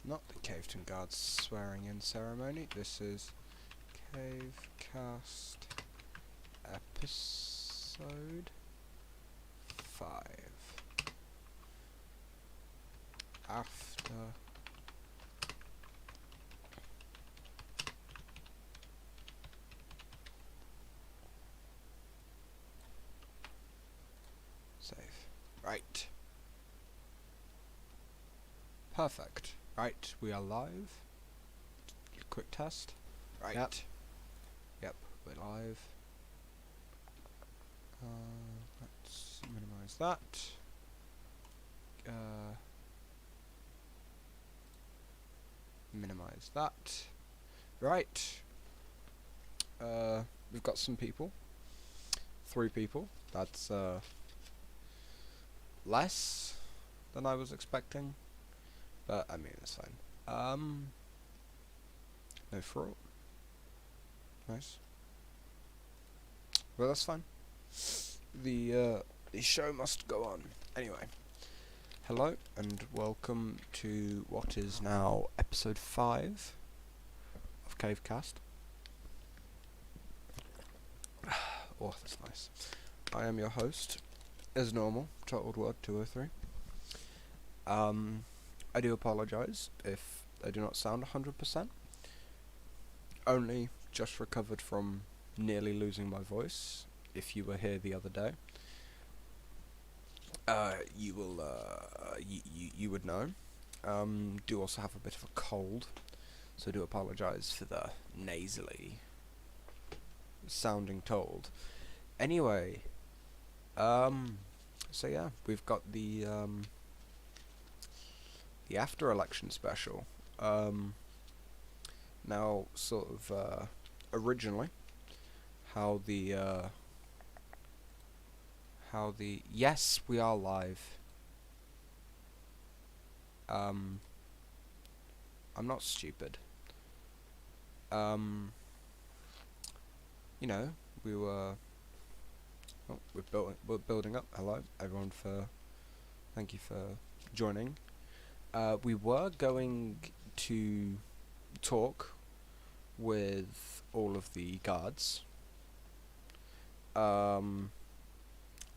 not the Caveton Guards swearing in ceremony. This is CaveCast episode 5. After save. Right. Perfect. Right, we are live. Quick test. Right. Yep, we're live. Let's minimize that. Minimize that. Right. We've got some people. 3 people. That's less than I was expecting. But I mean, it's fine. No fraud. Nice. Well, that's fine. The show must go on. Anyway, hello and welcome to what is now episode 5 of CaveCast. Oh, that's nice. I am your host, as normal, Totaled Word 203. I do apologise if I do not sound 100%. Only just recovered from nearly losing my voice. If you were here the other day, you will you would know. Do also have a bit of a cold, so I do apologise for the nasally sounding told. Anyway, so yeah, we've got the after election special. Now, sort of originally, how the yes, we are live. I'm not stupid. You know, we were. Oh, we're building up. Hello, everyone. Thank you for joining. We were going to talk with all of the guards.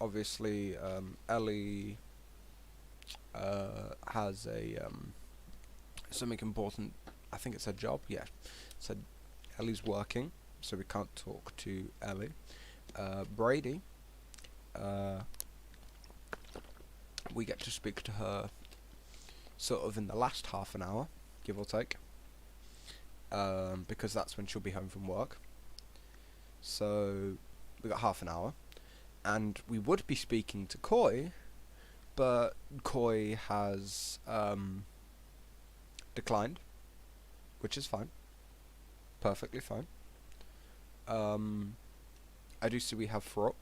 Obviously, Ellie has a something important. I think it's her job. Yeah, so Ellie's working, so we can't talk to Ellie. Brady, we get to speak to her sort of in the last half an hour, give or take, because that's when she'll be home from work. So we got half an hour, and we would be speaking to Coy, but Coy has declined, which is fine, perfectly fine. I do see we have Fraught.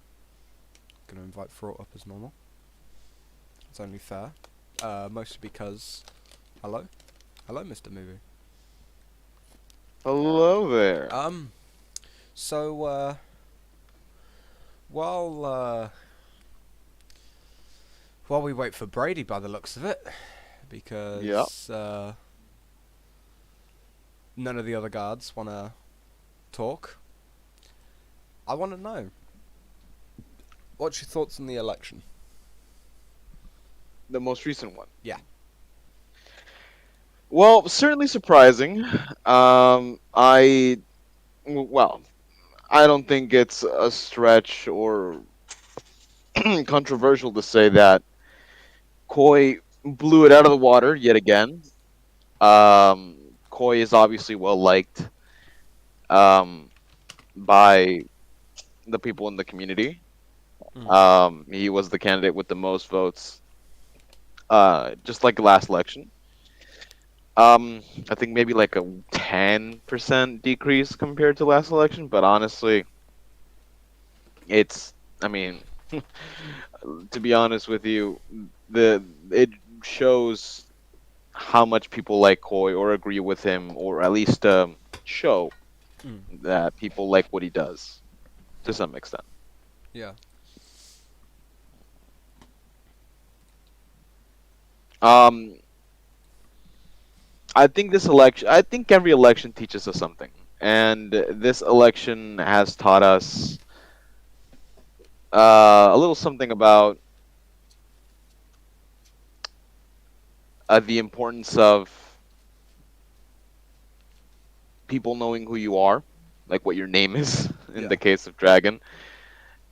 Gonna invite Fraught up as normal. It's only fair. Mostly because... Hello, Mr. Movie. Hello there. So, while we wait for Brady by the looks of it, because none of the other guards want to talk, I want to know, what's your thoughts on the election? The most recent one. Yeah. Well, certainly surprising. I don't think it's a stretch or controversial to say that Koi blew it out of the water yet again. Koi is obviously well liked by the people in the community. He was the candidate with the most votes, just like the last election. I think maybe like a 10% decrease compared to last election, but honestly, I mean, to be honest with you, it shows how much people like Koi or agree with him, or at least show that people like what he does to some extent. Yeah. Um, I think every election teaches us something, and this election has taught us a little something about the importance of people knowing who you are, like what your name is in Yeah. the case of Dragon.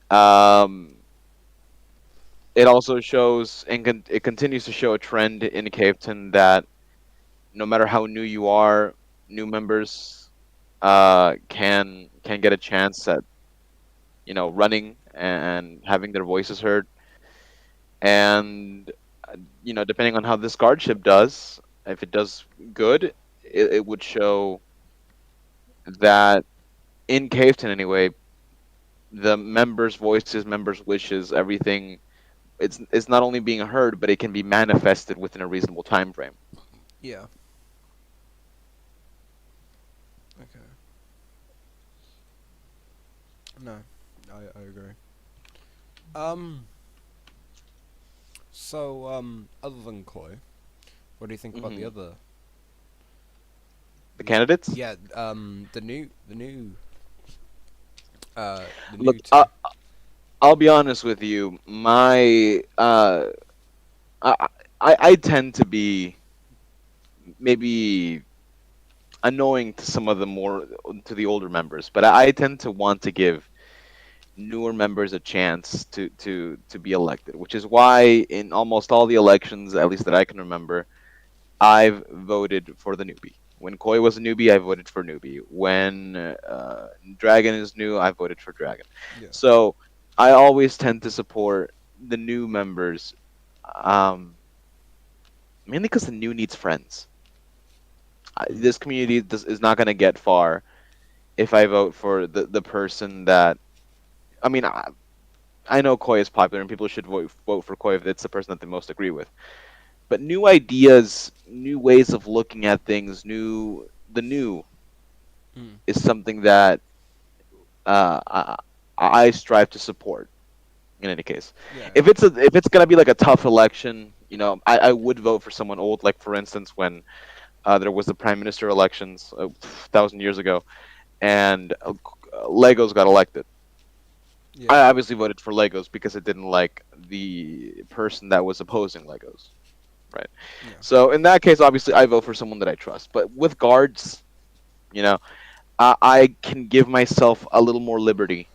Um, it also shows and it continues to show a trend in Caveton that no matter how new you are, new members can get a chance at running and having their voices heard. And depending on how this guardship does, if it does good, it would show that in Caveton anyway, the members' voices, members' wishes, everything, it's not only being heard, but it can be manifested within a reasonable time frame. Yeah. Okay. No, I agree. Um. So other than Koi, what do you think about the Hmm. other? The candidates. Yeah. The Look, new two. I'll be honest with you. My I, I tend to be maybe annoying to some of the more to the older members, but I tend to want to give newer members a chance to be elected, which is why in almost all the elections, at least that I can remember, I've voted for the newbie. When Koi was a newbie, I voted for newbie. When Dragon is new, I voted for Dragon. Yeah. So I always tend to support the new members, um, mainly because the new needs friends. Mm. This community is not going to get far if I vote for the person that. I mean, I know Koi is popular and people should vote for Koi if it's the person that they most agree with. But new ideas, new ways of looking at things, the new Mm. is something that uh, I, I strive to support. In any case, Yeah. if it's gonna be like a tough election, I would vote for someone old. Like for instance, when there was the prime minister elections 1,000 years ago, and Legos got elected. Yeah. I obviously voted for Legos because it didn't like the person that was opposing Legos, right? Yeah. So in that case, obviously, I vote for someone that I trust. But with guards, you know, I can give myself a little more liberty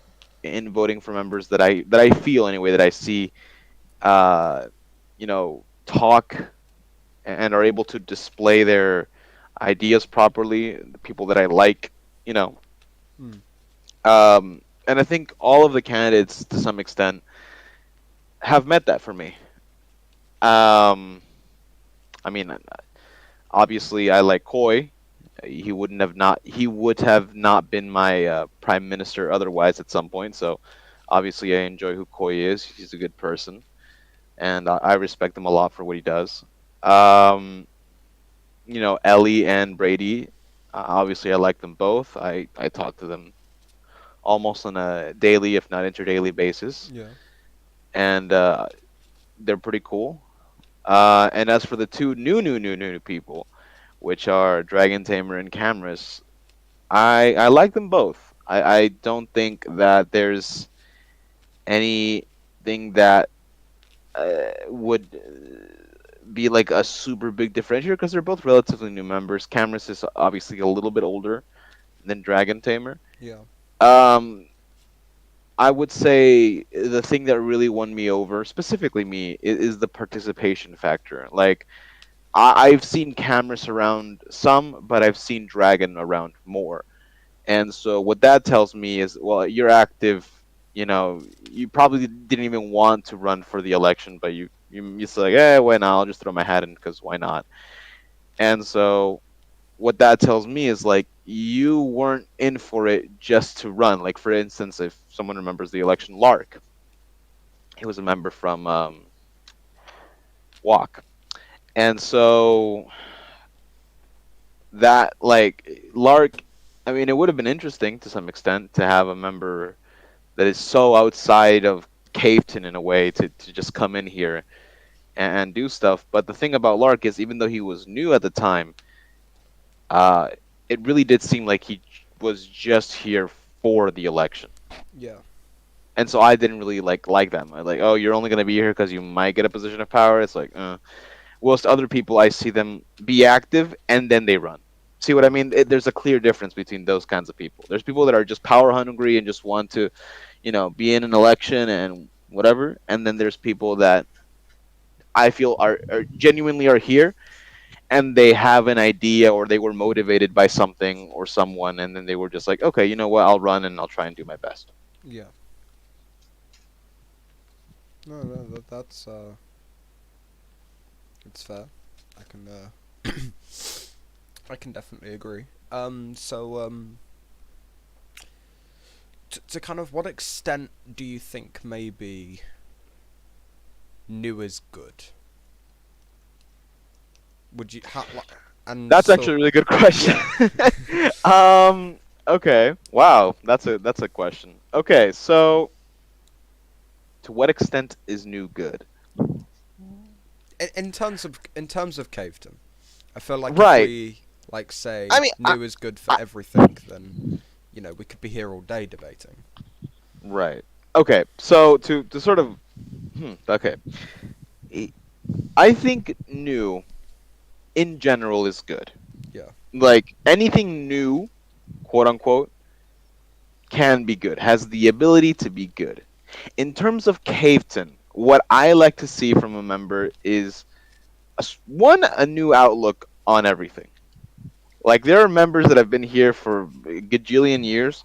in voting for members that I feel anyway that I see, uh, talk and are able to display their ideas properly. The people that I like, you know, Mm. and I think all of the candidates to some extent have met that for me. Um, I mean, obviously, I like Koi. He would have not been my prime minister otherwise at some point. So obviously, I enjoy who Koi is. He's a good person, and I respect him a lot for what he does. Um, Ellie and Brady. Obviously, I like them both. I talk to them almost on a daily, if not interdaily basis, Yeah. and they're pretty cool. And as for the two new people, which are Dragon Tamer and Cameras, I like them both. I don't think that there's anything that would be like a super big differentiator because they're both relatively new members. Cameras is obviously a little bit older than Dragon Tamer. Yeah. Um, I would say the thing that really won me over, specifically me, is the participation factor. Like I've seen Cameras around some, but I've seen Dragon around more. And so what that tells me is, well, you're active. You probably didn't even want to run for the election, but you just like, why not? I'll just throw my hat in because why not? And so what that tells me is like you weren't in for it just to run. Like for instance, if someone remembers the election, Lark, he was a member from Walk, and so that like Lark. I mean, it would have been interesting to some extent to have a member that is so outside of Caveton in a way to just come in here and do stuff. But the thing about Lark is, even though he was new at the time, uh, it really did seem like he was just here for the election. Yeah. And so I didn't really like them. I like, oh, you're only gonna be here because you might get a position of power. It's like, whilst other people, I see them be active and then they run. See what I mean? There's a clear difference between those kinds of people. There's people that are just power hungry and just want to, be in an election and whatever. And then there's people that I feel are genuinely are here and they have an idea or they were motivated by something or someone and then they were just like, okay, you know what? I'll run and I'll try and do my best. Yeah. No, no, that's it's fair. I can I can definitely agree. To kind of what extent do you think maybe new is good? Would you and That's actually so a really good question. yeah. Okay. Wow. That's a question. Okay. So, to what extent is new good? In terms of Caveton, I feel like if Right. we like I say mean, new is good for everything, then we could be here all day debating. right. Okay. So to sort of okay. I I think new in general is good. Yeah. Like anything new, quote unquote, can be good. Has the ability to be good. In terms of Caveton, what I like to see from a member is a new outlook on everything. Like there are members that have been here for a gajillion years,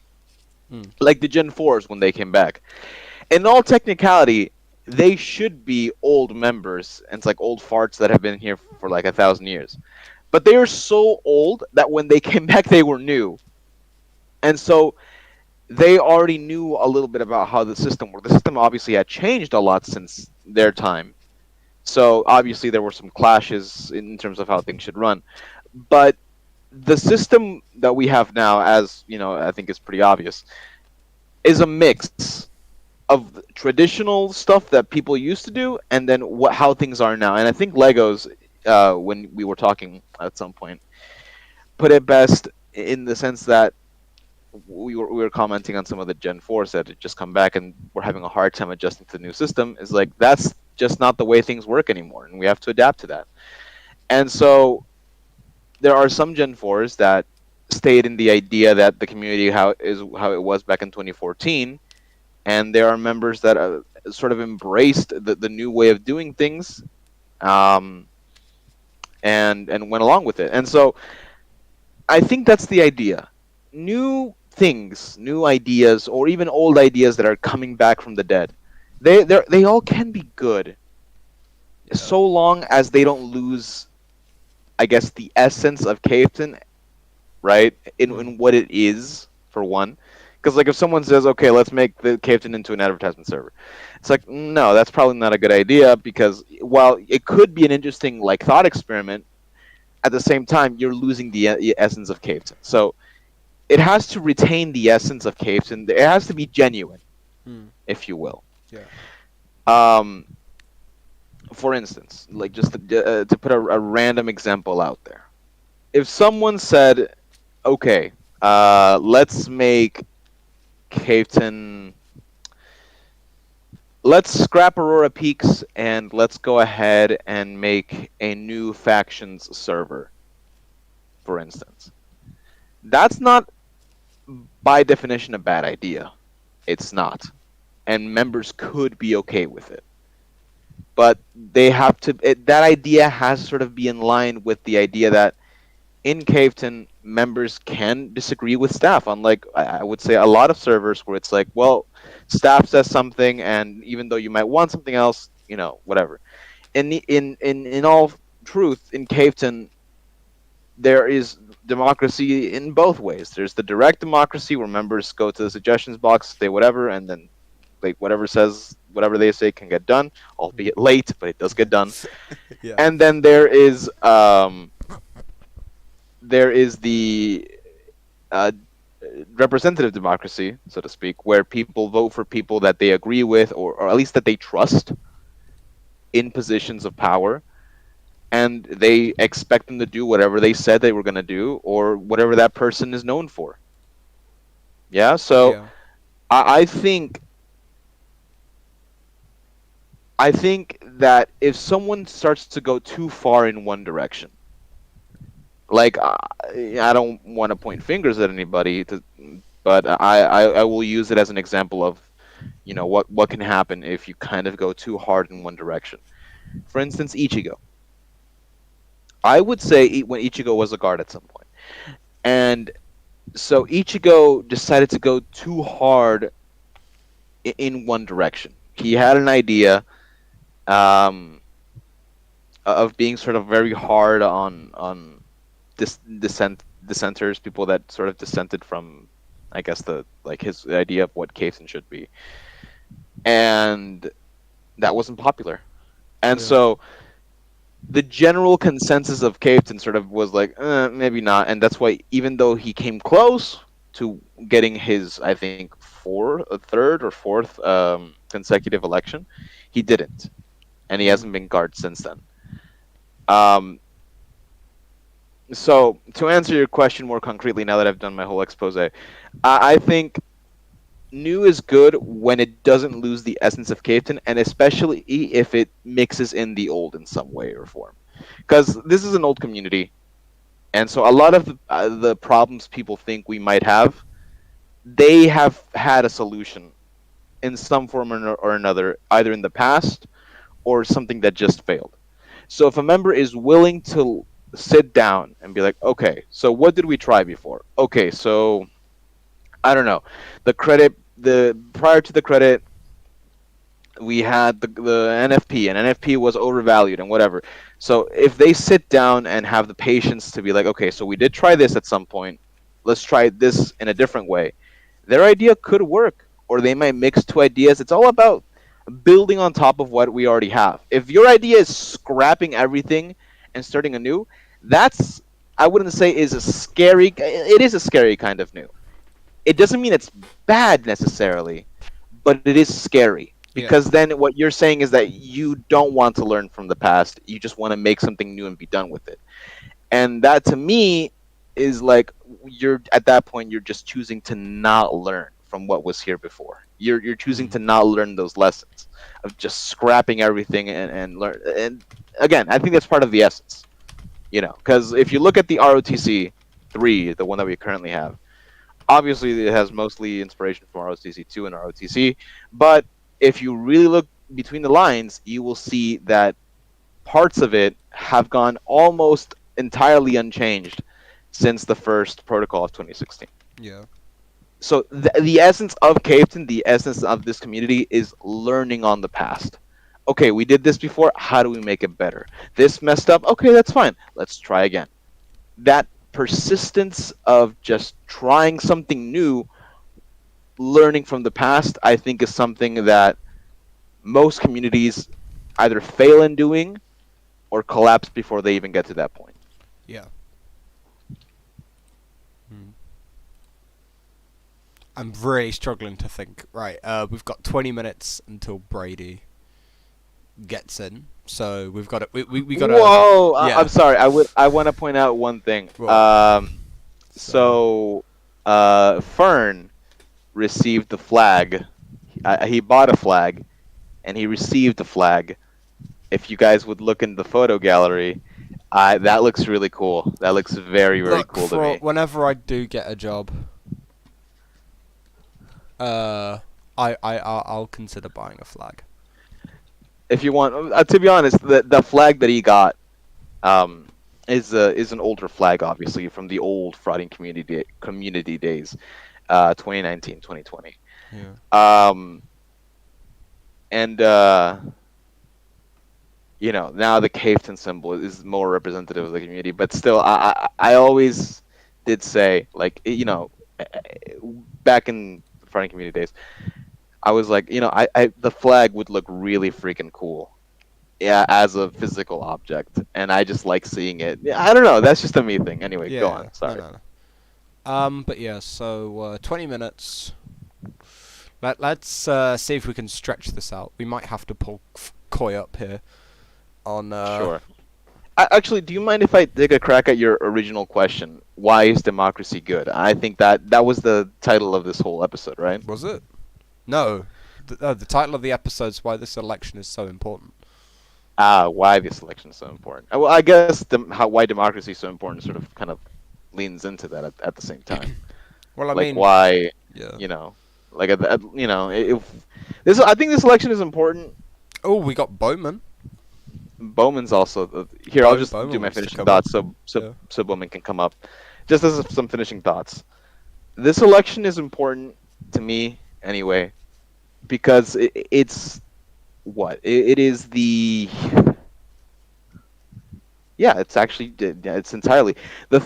Mm. like the Gen 4s when they came back. In all technicality, they should be old members, and it's like old farts that have been here for like 1,000 years. But they are so old that when they came back, they were new, and so they already knew a little bit about how the system worked. The system obviously had changed a lot since their time, so obviously there were some clashes in terms of how things should run. But the system that we have now, as you know, I think is pretty obvious, is a mix of traditional stuff that people used to do, and then how things are now. And I think Legos, when we were talking at some point, put it best in the sense that we were commenting on some of the Gen 4s that had just come back and we're having a hard time adjusting to the new system. Is like that's just not the way things work anymore, and we have to adapt to that. And so there are some Gen 4s that stayed in the idea that the community how it was back in 2014, and there are members that sort of embraced the new way of doing things, um, and went along with it. And so I think that's the idea. New things, new ideas, or even old ideas that are coming back from the dead. They all can be good, Yeah. so long as they don't lose, I guess, the essence of Caveton, right? Mm. In what it is, for one. Because like if someone says, okay, let's make the Caveton into an advertisement server, it's like no, that's probably not a good idea because while it could be an interesting like thought experiment, at the same time you're losing the essence of Caveton. So it has to retain the essence of Caveton. It has to be genuine, Mm. if you will. Yeah. Um, for instance, like just to put a random example out there, if someone said, okay, let's make Caveton. Let's scrap Aurora Peaks and let's go ahead and make a new factions server, for instance. That's not by definition a bad idea. It's not. And members could be okay with it. But they have to, that idea has to sort of be in line with the idea that in Caveton, members can disagree with staff. Unlike, I would say, a lot of servers where it's like, well, staff says something, and even though you might want something else, whatever. In all truth, in Caveton, there is democracy in both ways. There's the direct democracy where members go to the suggestions box, say whatever, and then like whatever they say can get done, albeit late, but it does get done. Yeah. And then there is the uh, representative democracy, so to speak, where people vote for people that they agree with, or at least that they trust in positions of power. and they expect them to do whatever they said they were going to do or whatever that person is known for. Yeah, so Yeah. I think that if someone starts to go too far in one direction, like I don't want to point fingers at anybody, but I will use it as an example of what can happen if you kind of go too hard in one direction. For instance, Ichigo. I would say when Ichigo was a guard at some point, and so Ichigo decided to go too hard in one direction. He had an idea um, of being sort of very hard on dissenters, people that sort of dissented from, I guess, the like his idea of what Keisen should be, and that wasn't popular. And Yeah. so the general consensus of Caveton sort of was like, maybe not, and that's why even though he came close to getting his, I think, third or fourth consecutive election, he didn't, and he Mm. hasn't been guard since then. Um, so to answer your question more concretely, now that I've done my whole expose, I think new is good when it doesn't lose the essence of Caveton, and especially if it mixes in the old in some way or form. Because this is an old community, and so a lot of the problems people think we might have, they have had a solution in some form or another, either in the past or something that just failed. So if a member is willing to sit down and be like, okay, so what did we try before? Okay, so I don't know, the prior to the credit, we had the NFP, and NFP was overvalued and whatever. So if they sit down and have the patience to be like, okay, so we did try this at some point, let's try this in a different way, their idea could work, or they might mix two ideas. It's all about building on top of what we already have. If your idea is scrapping everything and starting anew, that's, I wouldn't say is a scary. It is a scary kind of new. It doesn't mean it's bad necessarily, but it is scary Yeah. because then what you're saying is that you don't want to learn from the past. You just want to make something new and be done with it. And that to me is like, you're at that point you're just choosing to not learn from what was here before. You're choosing Mm. to not learn those lessons of just scrapping everything and learn. And again, I think that's part of the essence, because if you look at the ROTC 3, the one that we currently have, obviously it has mostly inspiration from ROTC 2 and ROTC, but if you really look between the lines, you will see that parts of it have gone almost entirely unchanged since the first protocol of 2016. Yeah. So the essence of Caveton, the essence of this community is learning on the past. Okay, we did this before. How do we make it better? This messed up. Okay, that's fine. Let's try again. That persistence of just trying something new, learning from the past, I think is something that most communities either fail in doing or collapse before they even get to that point. Yeah. Mm. I'm really struggling to think. Right. We've got 20 minutes until Brady gets in, so we've got to. We got to. Whoa! I'm Yeah. sorry. I want to point out one thing. Well. So. So Fern received the flag. He bought a flag, and he received a flag. If you guys would look in the photo gallery, that looks really cool. That looks very, very Look, cool to for me. whenever I do get a job, uh, I'll consider buying a flag. If you want, to be honest, the flag that he got um, is an older flag, obviously from the old frauding community days, 2019, 2020. Yeah. Um, and now the Caveton symbol is more representative of the community, but still, I always did say, like, back in the frauding community days, I was like, the flag would look really freaking cool, yeah, as a physical object, and I just like seeing it. Yeah, I don't know. That's just a me thing. Anyway, go Yeah. on. No. Sorry. No. No. But yeah. So 20 minutes. Let's see if we can stretch this out. We might have to pull Koi up here on. Sure. Actually, do you mind if I take a crack at your original question? Why is democracy good? I think that was the title of this whole episode, right? Was it? No. The title of the episode is why this election is so important. Why this election is so important. Well, I guess why democracy is so important sort of kind of leans into that at the same time. Well, I Like mean, why, yeah. you know, like if this, I think this election is important. Oh, we got Bowman. Bowman's also here. I'll just do Bowman my wants to finishing come up. thoughts, Yeah. so Bowman can come up. Just as some finishing thoughts. This election is important to me anyway because it's what it is the yeah, it's actually yeah, it's entirely the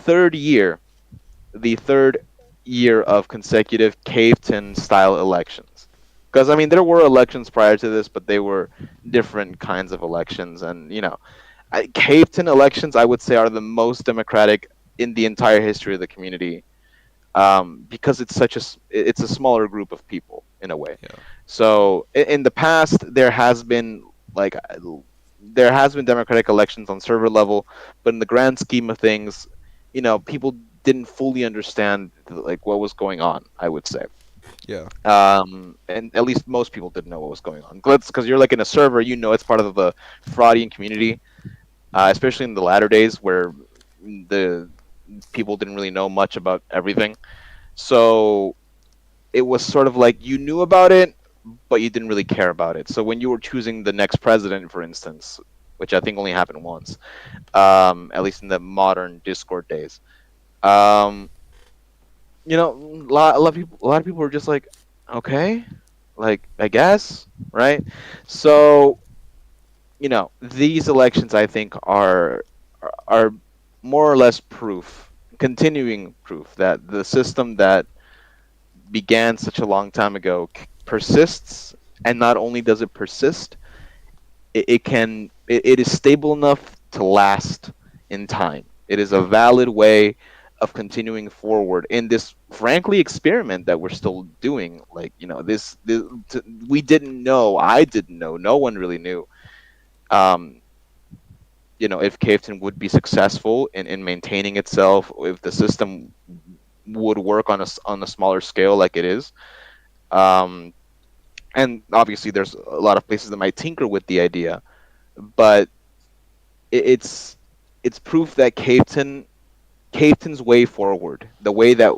the third year of consecutive Caveton style elections. Because I mean, there were elections prior to this, but they were different kinds of elections, and Caveton elections, I would say, are the most democratic in the entire history of the community, because it's it's a smaller group of people in a way. Yeah. So in the past, like there has been democratic elections on server level, but in the grand scheme of things, people didn't fully understand like what was going on, I would say. Yeah. And at least most people didn't know what was going on. Because you're like in a server, it's part of the fraudian community, especially in the latter days where the people didn't really know much about everything. So it was sort of like you knew about it, but you didn't really care about it. So when you were choosing the next president, for instance, which I think only happened once, at least in the modern Discord days, um, a lot of people were just like, okay, like I guess, right? So these elections, I think, are more or less continuing proof that the system that began such a long time ago persists, and not only does it persist, it is stable enough to last in time. It is a valid way of continuing forward in this frankly experiment that we're still doing. Like we didn't know, I didn't know, no one really knew, um, if Caveton would be successful in maintaining itself, if the system would work on a smaller scale like it is. Um, and obviously, there's a lot of places that might tinker with the idea, but it's proof that Caveton's way forward, the way that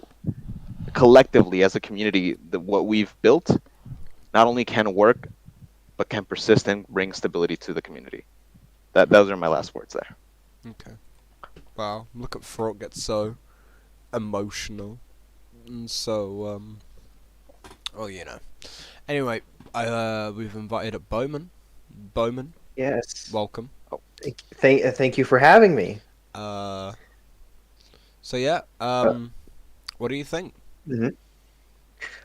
collectively as a community, what we've built, not only can work but can persist and bring stability to the community. Those are my last words there. Okay. Wow. Look at Frog get so emotional and so Oh, you know. Anyway, we've invited up Bowman. Bowman, Yes. welcome. Thank you for having me. Uh, so yeah. Uh, What do you think? mhm.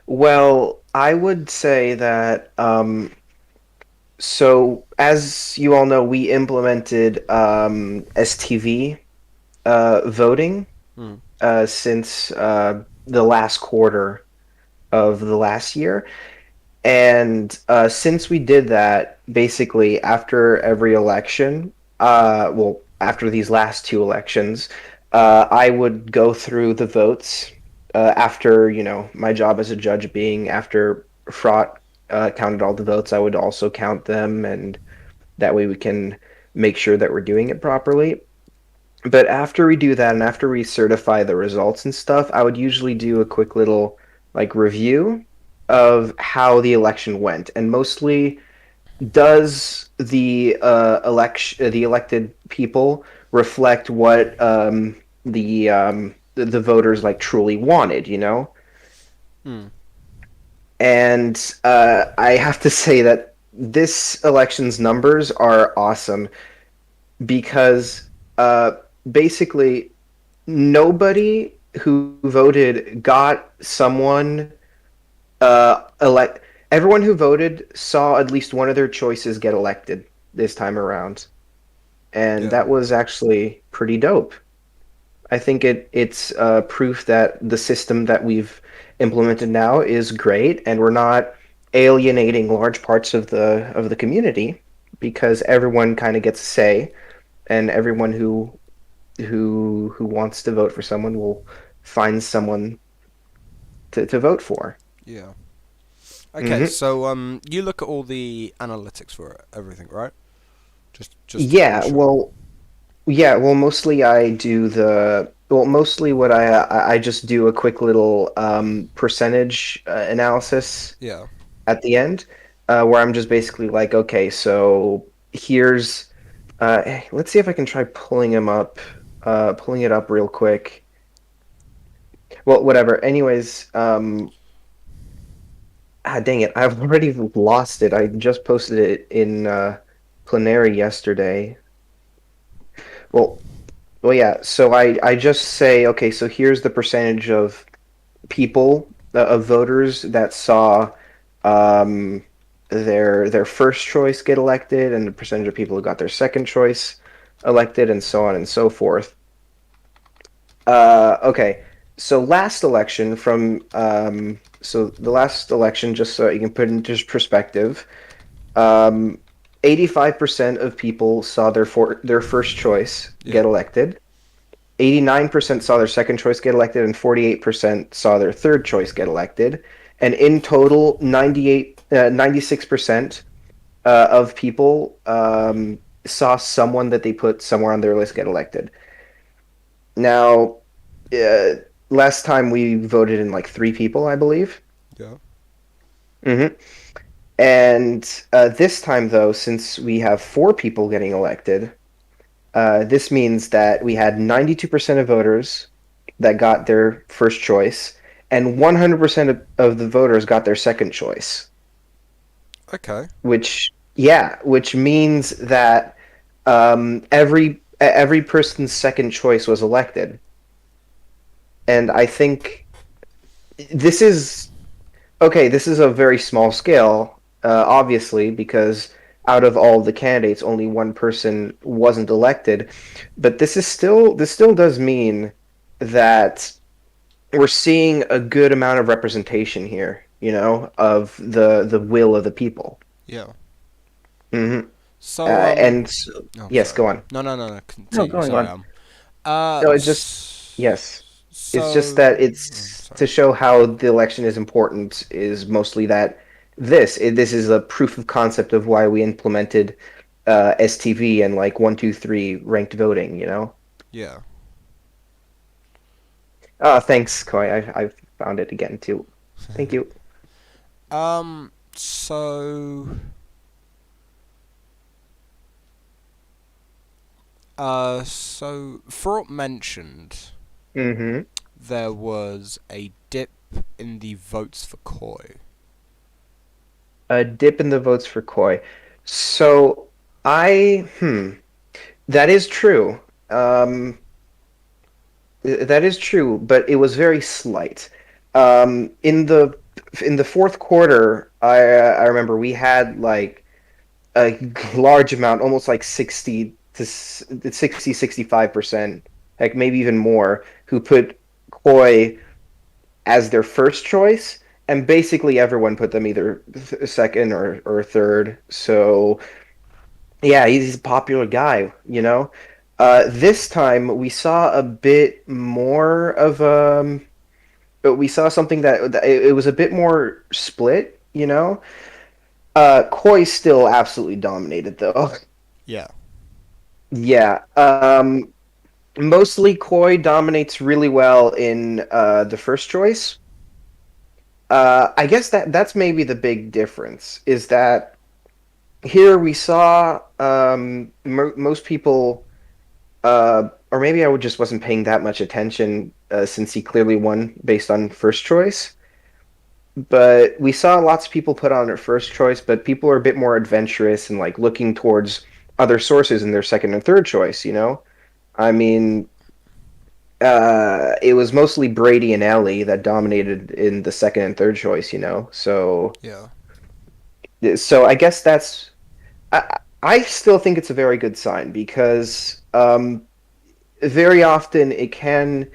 Well, I would say that so as you all know, we implemented STV voting Hmm. since the last quarter of the last year. And since we did that, basically after every election, well, after these last two elections, I would go through the votes after, my job as a judge being after Fraught counted all the votes, I would also count them, and that way we can make sure that we're doing it properly. But after we do that and after we certify the results and stuff, I would usually do a quick little like review of how the election went, and mostly does the elected people reflect what the voters like truly wanted, Hmm. And I have to say that this election's numbers are awesome because uh, basically nobody who voted got someone elect. Everyone who voted saw at least one of their choices get elected this time around, and Yeah. that was actually pretty dope. I think it's proof that the system that we've implemented now is great, and we're not alienating large parts of the community because everyone kind of gets a say, and everyone who wants to vote for someone will find someone to vote for. Yeah. Okay, Hmm. so you look at all the analytics for it, everything, right? Just to Yeah, ensure. well, mostly I do mostly what I just do a quick little percentage analysis Yeah. at the end, where I'm just basically like, okay, so here's let's see if I can try pulling it up real quick. Well, whatever. Anyways, dang it, I've already lost it. I just posted it in Plenary yesterday. Well, yeah. So I just say, okay, so here's the percentage of people of voters that saw um, their first choice get elected, and the percentage of people who got their second choice elected, and so on and so forth. Okay, so last election so the last election, just so you can put into perspective, 85% of people saw their first choice Yeah. get elected. 89% saw their second choice get elected, and 48% saw their third choice get elected. And in total, 96% of people saw someone that they put somewhere on their list get elected. Now, uh, last time we voted in like three people, I believe. Yeah. Hmm. And this time, though, since we have four people getting elected, this means that we had 92% of voters that got their first choice, and 100% of the voters got their second choice, Okay. which means that every person's second choice was elected. And I think this is okay. This is a very small scale, obviously, because out of all the candidates, only one person wasn't elected. But this still does mean that we're seeing a good amount of representation here, of the will of the people. Yeah. Hmm. So And oh, yes, sorry. go on. No. No, Continue. going Sorry, on. No, it's just yes. It's just So. that Oh, it's sorry. to show how the election is important is mostly that this is a proof of concept of why we implemented STV and like 1, 2, 3 ranked voting. Yeah. Thanks, Koi. I found it again too. Thank you. So. So Fraught mentioned Mm-hmm. there was a dip in the votes for Koi. A dip in the votes for Koi. So that is true. Um, that is true, but it was very slight. In the fourth quarter, I remember we had like a large amount, almost like 60 to 65%, like maybe even more, who put Koi as their first choice, and basically everyone put them either second or third. So yeah, he's a popular guy. This time we saw a bit more of but we saw something that it was a bit more split. Koi still absolutely dominated though. Yeah. Yeah. Mostly Koi dominates really well in the first choice. I guess that's maybe the big difference is that here we saw most people, or maybe just wasn't paying that much attention since he clearly won based on first choice. But we saw lots of people put on their first choice, but people are a bit more adventurous and like looking towards other sources in their second and third choice. I mean, it was mostly Brady and Ellie that dominated in the second and third choice. Yeah. So I guess I still think it's a very good sign because very often it can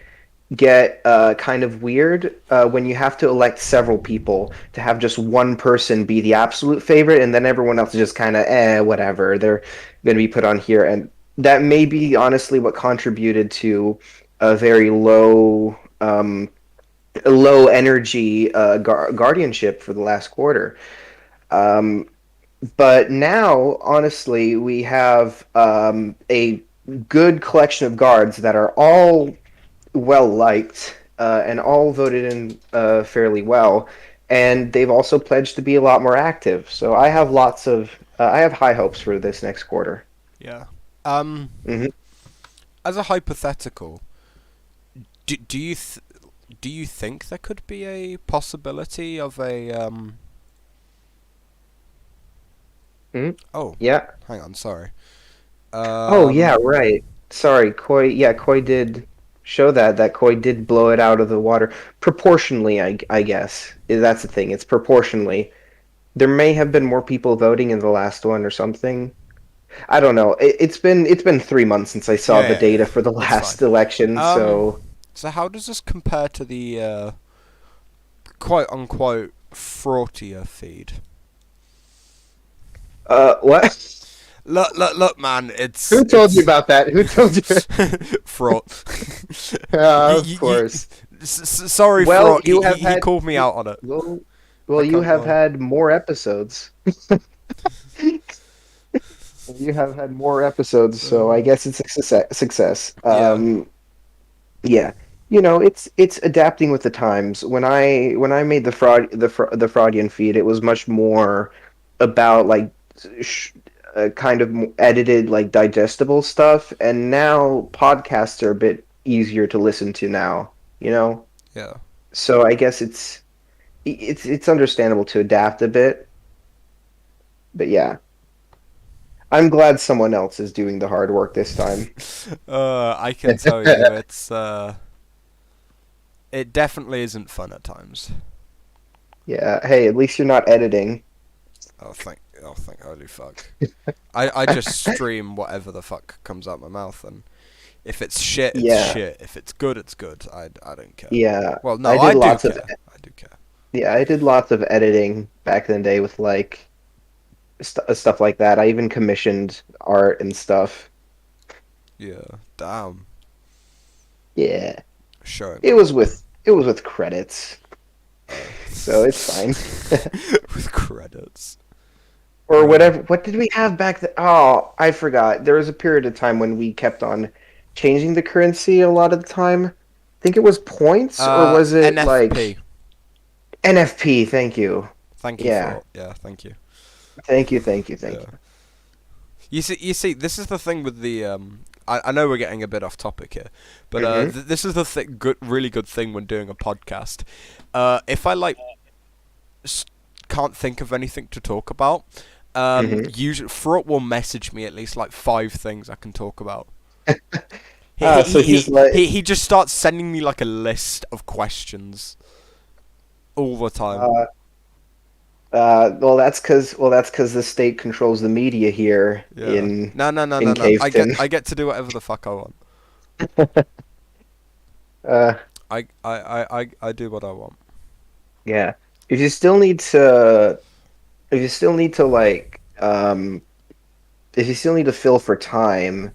get kind of weird when you have to elect several people to have just one person be the absolute favorite, and then everyone else is just kind of whatever. They're going to be put on here, and that may be honestly what contributed to a very low energy guardianship for the last quarter. Um, but now, honestly, we have a good collection of guards that are all well liked and all voted in fairly well, and they've also pledged to be a lot more active. So I have high hopes for this next quarter. Yeah. Um, Hmm. as a hypothetical, do you do you think there could be a possibility of a Hmm. Oh, Yeah. hang on, sorry. Oh yeah, Um, right. Sorry, Koi. Yeah, Koi did show that Koi did blow it out of the water proportionally. I guess that's the thing. It's proportionally. There may have been more people voting in the last one or something. I don't know. It's been 3 months since I saw the yeah, yeah, data for the it's fine. last election, Um, so so how does this compare to the quote unquote frautier feed? what? Look, man, Who told you it's about that? Who told you? fraught. Of course. Sorry, Well, fraught. He called me out on it. well, I you can't have lie. had more episodes. You have had more episodes, so I Uh, guess it's a success. yeah, Yeah, it's adapting with the times. When I made the Fraudian feed, it was much more about like sh kind of edited, like digestible stuff, and now podcasts are a bit easier to listen to now, you know? yeah. So I guess it's understandable to adapt a bit, but yeah, I'm glad someone else is doing the hard work this time. I can tell you, it definitely isn't fun at times. Yeah, hey, at least you're not editing. Oh, thank holy fuck. I just stream whatever the fuck comes out my mouth, and if it's shit, it's Yeah, shit. If it's good, it's good. I don't care. yeah. Well, I no, did I do lots of care. I do care. Yeah, I did lots of editing back in the day with like stuff like that. I even commissioned art and stuff. Yeah, damn. Yeah. Showing It was off. with it was with credits, Uh, so it's fine. with credits. Or Uh, whatever. What did we have back then? Oh, I forgot. There was a period of time when we kept on changing the currency a lot of the time. I think it was points, or was it NFP. like NFP? Thank you. Thank you Yeah. for yeah. Thank you. Thank you, thank you, thank Yeah. you. You see, this is the thing with the. I know we're getting a bit off topic here, but Mm-hmm. this is the really good thing when doing a podcast. If I like s- can't think of anything to talk about, Mm-hmm. usually Fraught will message me at least like 5 things I can talk about. So he's like, He just starts sending me like a list of questions all the time. uh, well, that's because the state controls the media here Yeah. in No, no, no, no, in no. Caveton. I get to do whatever the fuck I want. Uh, I do what I want. yeah. If you still need to, if you still need to like, if you still need to fill for time,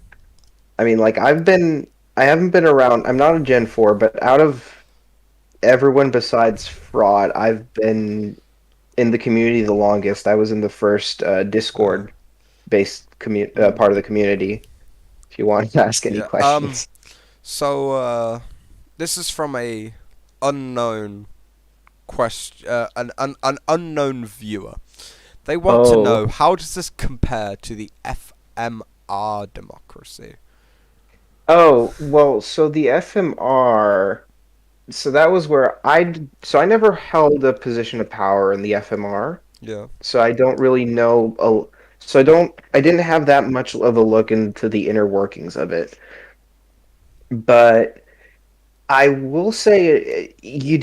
I mean, like I haven't been around. I'm not a Gen 4, but out of everyone besides Fraud, I've been in the community the longest. I was in the first Uh, Discord based mm, part of the community. If you want to ask any yeah. questions. So this is from a unknown an unknown viewer. They want to Oh, know, how does this compare to the FMR democracy? oh, well, so the FMR, so that was where so I never held a position of power in the FMR, Yeah. so I don't really know, so I didn't have that much of a look into the inner workings of it. But I will say you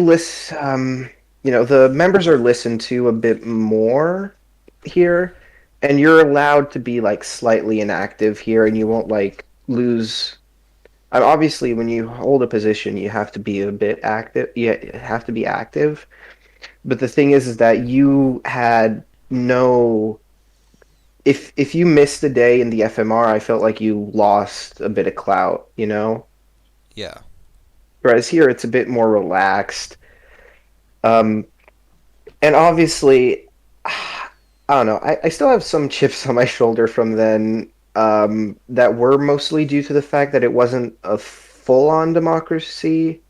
listen, the members are listened to a bit more here, and you're allowed to be like slightly inactive here, and you won't like lose. Obviously, when you hold a position, you have to be a bit active. You have to be active. But the thing is that you had no if you missed a day in the FMR, I felt like you lost a bit of clout, you know? Yeah. Whereas here it's a bit more relaxed. Um, and obviously, I don't know. I still have some chips on my shoulder from then that were mostly due to the fact that it wasn't a full-on democracy.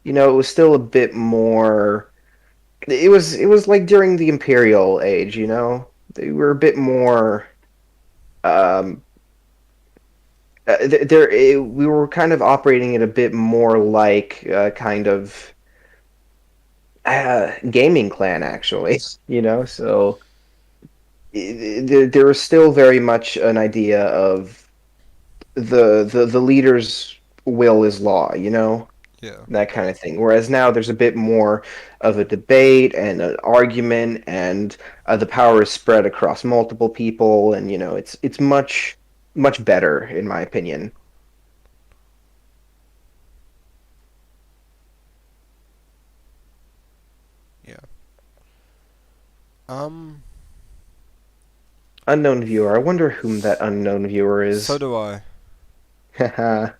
You know, it was still a bit more. It was like during the Imperial Age, you know? They were a bit more um we were kind of operating it a bit more like kind of gaming clan actually, you know? So there was still very much an idea of the leader's will is law, you know? Yeah. That kind of thing. Whereas now there's a bit more of a debate and an argument, and the power is spread across multiple people, and you know it's much better in my opinion. Yeah. Um. Unknown viewer. I wonder whom that unknown viewer So is. do I. Haha.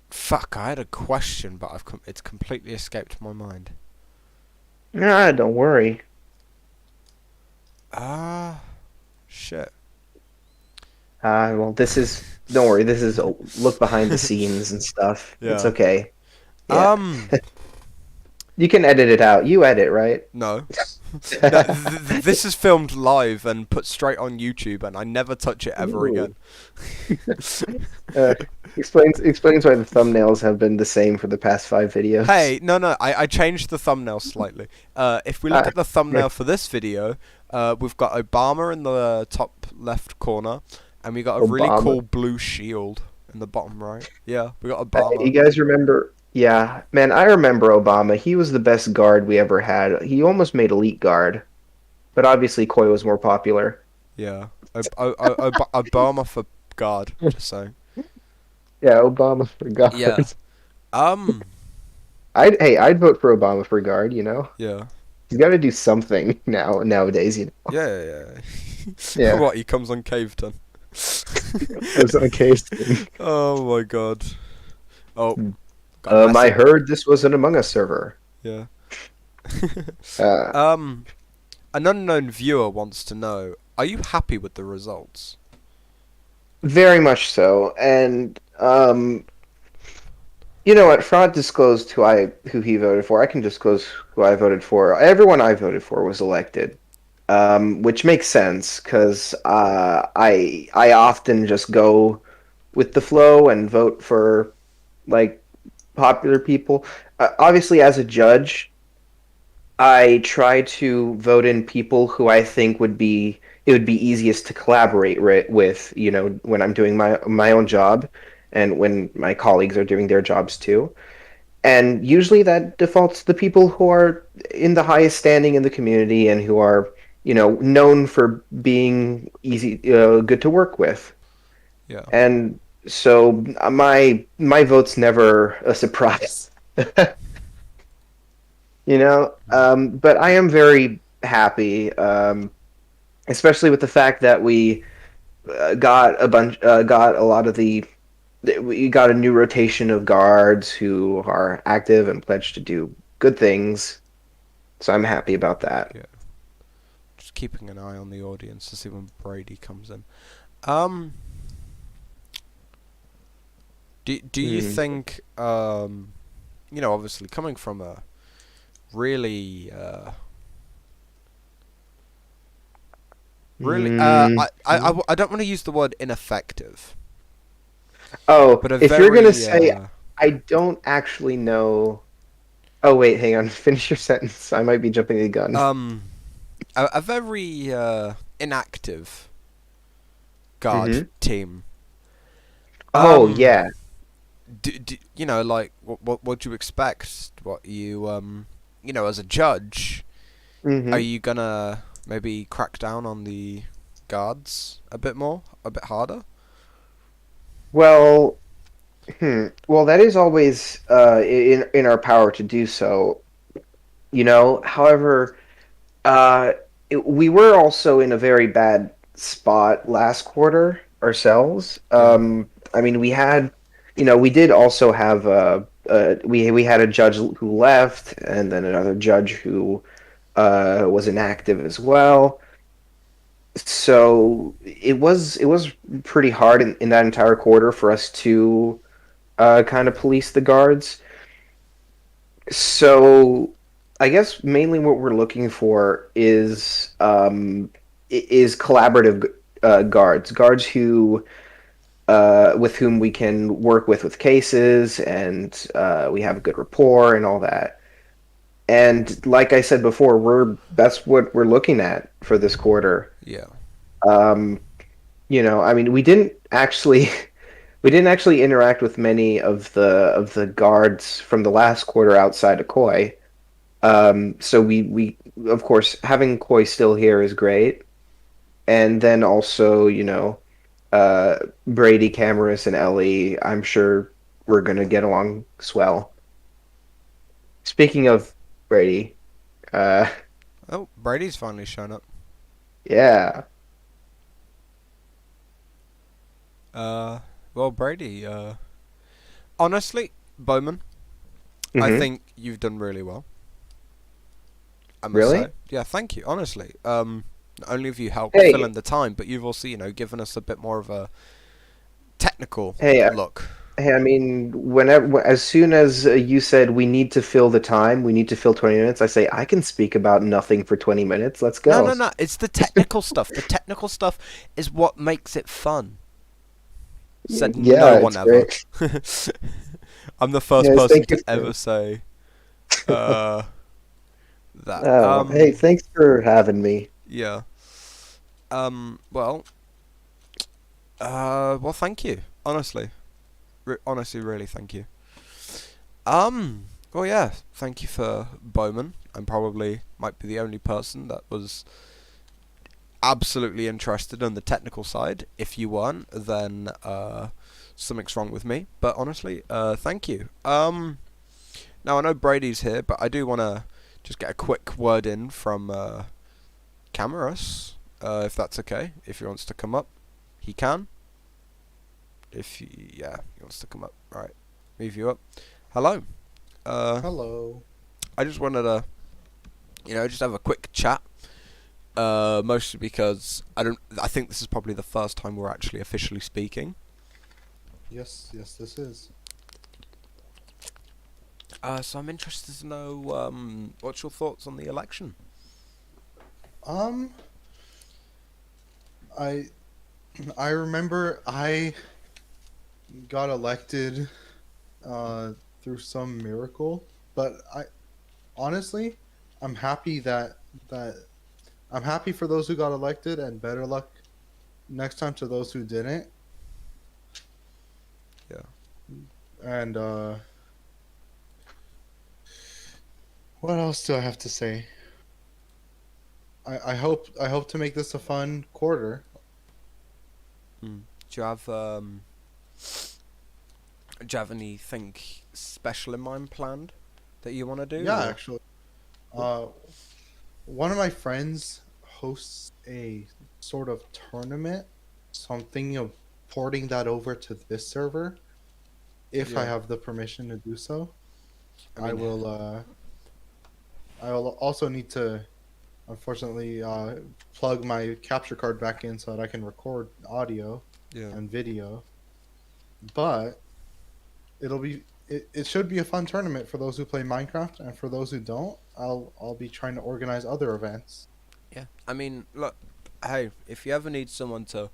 Fuck. I had a question, but it's completely escaped my mind. Nah, don't worry. Ah. Shit. Well, this is don't worry. This is a look behind the scenes and stuff. It's Yeah. okay. Yeah, Um. you can edit it out. You edit, right? No. No. This is filmed live and put straight on YouTube, and I never touch it ever Ooh. again. Uh, explains why the thumbnails have been the same for the past 5 videos. Hey, no, no, I changed the thumbnail slightly. If we look Ah, at the thumbnail for this video, we've got Obama in the top left corner, and we got a really Obama. cool blue shield in the bottom right. Yeah, we got You Obama. guys remember? Yeah, man, I remember Obama. He was the best guard we ever had. He almost made elite guard, but obviously Koi was more popular. Yeah, Obama for guard. Just saying. Yeah, Obama for Yeah. guard. Um. I'd vote for Obama for guard, you know? Yeah. He's got to do something nowadays, you know. Yeah, yeah. Yeah. Yeah, What? He comes on Caveton. it was on case. Oh my god. Oh, got a I message. heard this was an Among Us server. Yeah. Uh, um. An unknown viewer wants to know: are you happy with the results? Very much so. And you know what? Fraud disclosed who he voted for. I can disclose who I voted for. Everyone I voted for was elected, which makes sense because I often just go with the flow and vote for like popular people. Obviously, as a judge, I try to vote in people who I think it would be easiest to collaborate with, you know, when I'm doing my own job and when my colleagues are doing their jobs too. And usually that defaults to the people who are in the highest standing in the community and who are, you know, known for being easy, good to work with. Yeah. And so my vote's never a surprise. You know, but I am very happy, especially with the fact that we got a lot of we got a new rotation of guards who are active and pledged to do good things. So I'm happy about that. Yeah. Just keeping an eye on the audience to see when Brady comes in. Um. Do you Hmm. think you know, obviously coming from a really really Mm, I don't want to use the word ineffective, oh, but a if you're gonna very say I don't actually know. Oh wait, hang on. Finish your sentence. I might be jumping the gun. um a very inactive guard Hmm. team. Oh Um, yeah. you know, like what do you expect? What you know, as a judge, are Hmm. you gonna maybe crack down on the guards a bit more, a bit harder? Well, well, that is always in our power to do so. You know, however, uh, we were also in a very bad spot last quarter ourselves. Yeah. I mean, we had, we did also have we had a judge who left, and then another judge who was inactive as well. So it was pretty hard in that entire quarter for us to kind of police the guards. So I guess mainly what we're looking for is collaborative guards who with whom we can work with cases, and we have a good rapport and all that. And like I said before, that's what we're looking at for this quarter. Yeah. Um, I mean, we didn't actually interact with many of the guards from the last quarter outside of Koi. So we of course having Koi still here is great, and then also Brady, Cameras, and Ellie. I'm sure we're gonna get along swell. Speaking of Brady, uh, Oh, Brady's finally shown up. yeah. Uh, well, Brady. Honestly, Bowman, I Hmm. think you've done really well. I must Really? say. Yeah, thank you. Honestly. Not only have you helped fill Hey, in the time, but you've also, given us a bit more of a technical hey, look. hey. I mean, as soon as you said we need to fill the time, we need to fill 20 minutes. I say I can speak about nothing for 20 minutes. Let's No, go. no, no. It's the technical stuff. The technical stuff is what makes it fun. Said no Yeah, one it's ever. great. I'm the first Yes, person thank to you ever say uh, that. Oh, hey, thanks for having me. Yeah. Well. Well, thank you. Honestly, honestly, really, thank you. Well, yeah. Thank you for Bowman. I'm probably might be the only person that was absolutely interested in the technical side. If you weren't, then something's wrong with me. But honestly, thank you. Now I know Brady's here, but I do want to just get a quick word in from Cameras, if that's okay. If he wants to come up, he can. Yeah, he wants to come up. All right, move you up. Hello. Uh, Hello. I just wanted to, just have a quick chat. Mostly because I think this is probably the first time we're actually officially speaking. Yes, yes, this is. So I'm interested to know what's your thoughts on the election. Um, I I remember I got elected through some miracle, but I honestly I'm happy that I'm happy for those who got elected, and better luck next time to those who didn't. Yeah. And what else do I have to say? I hope to make this a fun quarter. Mm. Do you have anything special in mind planned that you want to do? Yeah, Or? actually. Uh One of my friends hosts a sort of tournament, so I'm thinking of porting that over to this server if I Yeah. have the permission to do so. I I mean, will I will also need to unfortunately plug my capture card back in so that I can record audio yeah. and video. But it should be a fun tournament for those who play Minecraft, and for those who don't, I'll be trying to organize other events. Yeah. I mean, look, hey, if you ever need someone to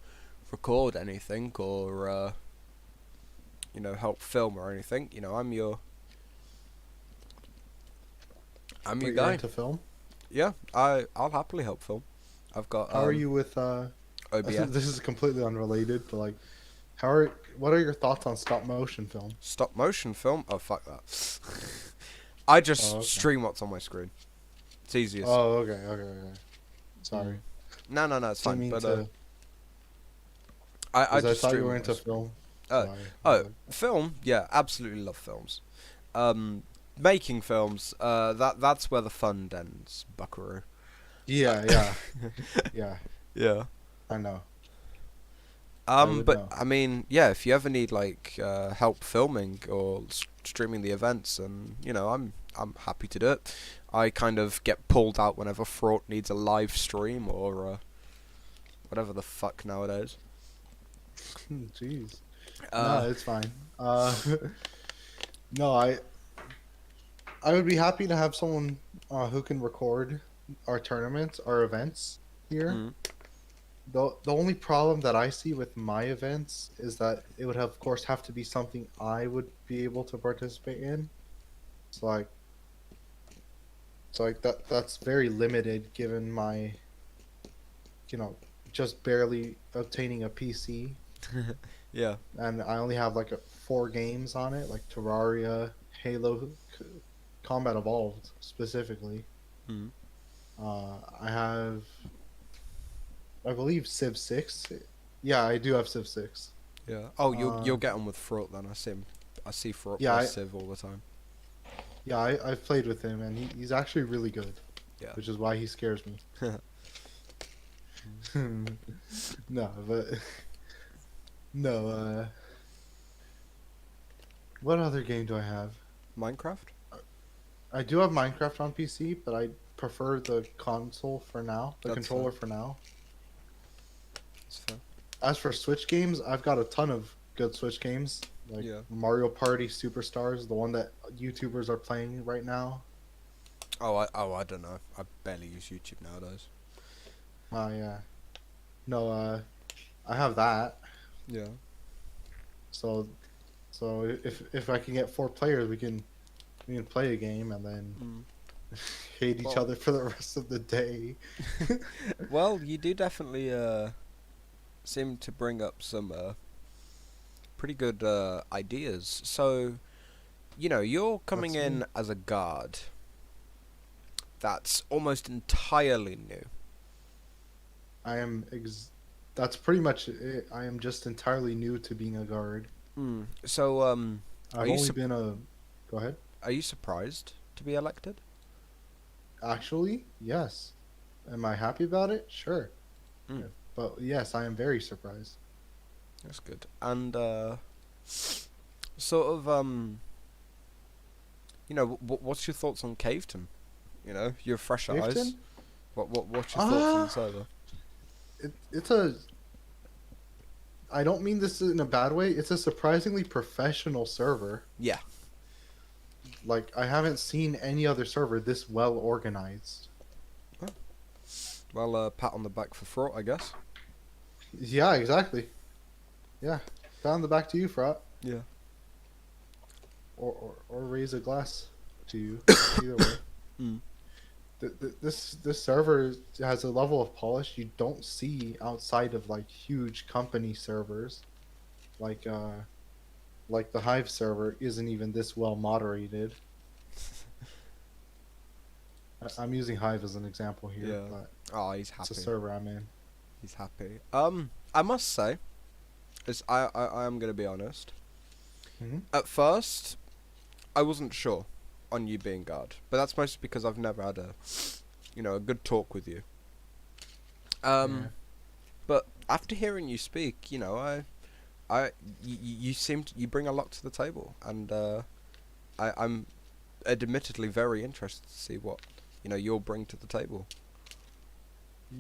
record anything or help film or anything, I'm your But you're guy. into film. Yeah, I'll happily help film. I've got How are you with OBS. this is completely unrelated, but like how are what are your thoughts on stop motion film? Stop motion film. Oh fuck that. I Oh, just okay. stream what's on my screen. It's easiest. Oh, okay. Sorry. No, no, no, it's Didn't fine. mean But to, I because I just thought you stream were what into I film. Oh, So I was oh, like, film. Yeah, absolutely love films. Making films. That's where the fun ends, Buckaroo. Yeah, yeah, yeah. Yeah. I know. I would But know. I mean, yeah, if you ever need like help filming or streaming the events, and I'm happy to do it. I kind of get pulled out whenever Fraught needs a live stream or whatever the fuck nowadays. Jeez. No, Uh, it's fine. No, I would be happy to have someone who can record our tournaments, our events here. mm, The only problem that I see with my events is that it would of course have to be something I would be able to participate in. It's like that's very limited given my you know just barely obtaining a PC, yeah. and I only have like 4 games on it, like Terraria, Halo, Combat Evolved specifically. Mm, I have, I believe, Civ 6. Yeah, I do have Civ 6. yeah. Oh, you'll Uh, get on with Fraught then. I see him. I see Fraught yeah, play Civ all the time. yeah, I've played with him, and he's actually really good, Yeah. which is why he scares me. No, but no. What other game do I have? Minecraft. I do have Minecraft on PC, but I prefer the console for now, the That's controller fair. for now. That's fair. As for Switch games, I've got a ton of good Switch games, like Yeah. Mario Party Superstars, the one that YouTubers are playing right now. I don't know. I barely use YouTube nowadays. Oh yeah. No, I have that. Yeah. So, if I can get 4 players, we can play a game and then Mm. hate each Well- other for the rest of the day. Well, you do definitely seem to bring up some pretty good ideas. So, you're coming That's in me. as a guard. That's almost entirely new. I am. That's pretty much it. I am just entirely new to being a guard. So, I've you only sup- been a. Go ahead. are you surprised to be elected? Actually, yes. Am I happy about it? Sure. Mm. Yeah, but yes, I am very surprised. That's good. And sort of what's your thoughts on Caveton? You're fresh eyes. Caveton? What's your thoughts on the Ah, server? it's a. I don't mean this in a bad way. It's a surprisingly professional server. Yeah. Like I haven't seen any other server this well organized. Well, pat on the back for Fraught, I guess. Yeah, exactly. Yeah, down the back to you, Frat. Yeah. Or raise a glass to you. Either way. Mm. This server has a level of polish you don't see outside of like huge company servers, like the Hive server isn't even this well moderated. I'm using Hive as an example here, Yeah. but Oh, he's it's a happy. server I'm in. He's happy. I must say, I am gonna be honest. Mhm. At first, I wasn't sure on you being guard, but that's mostly because I've never had a good talk with you. Yeah. But after hearing you speak, you you bring a lot to the table, and I'm admittedly very interested to see what you'll bring to the table.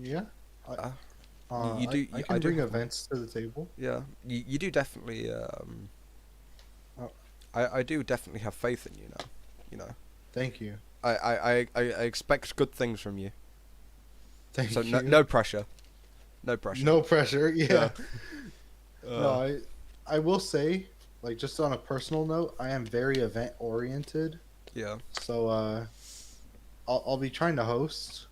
Yeah. Uh, you do- I you- can I do bring have- events to the table. Yeah, you do definitely. Oh. I do definitely have faith in you now. Thank you. I expect good things from you. Thank So you. no pressure. No pressure. No pressure. Yeah. Uh, No, I will say, like, just on a personal note, I am very event oriented. Yeah. So I'll be trying to host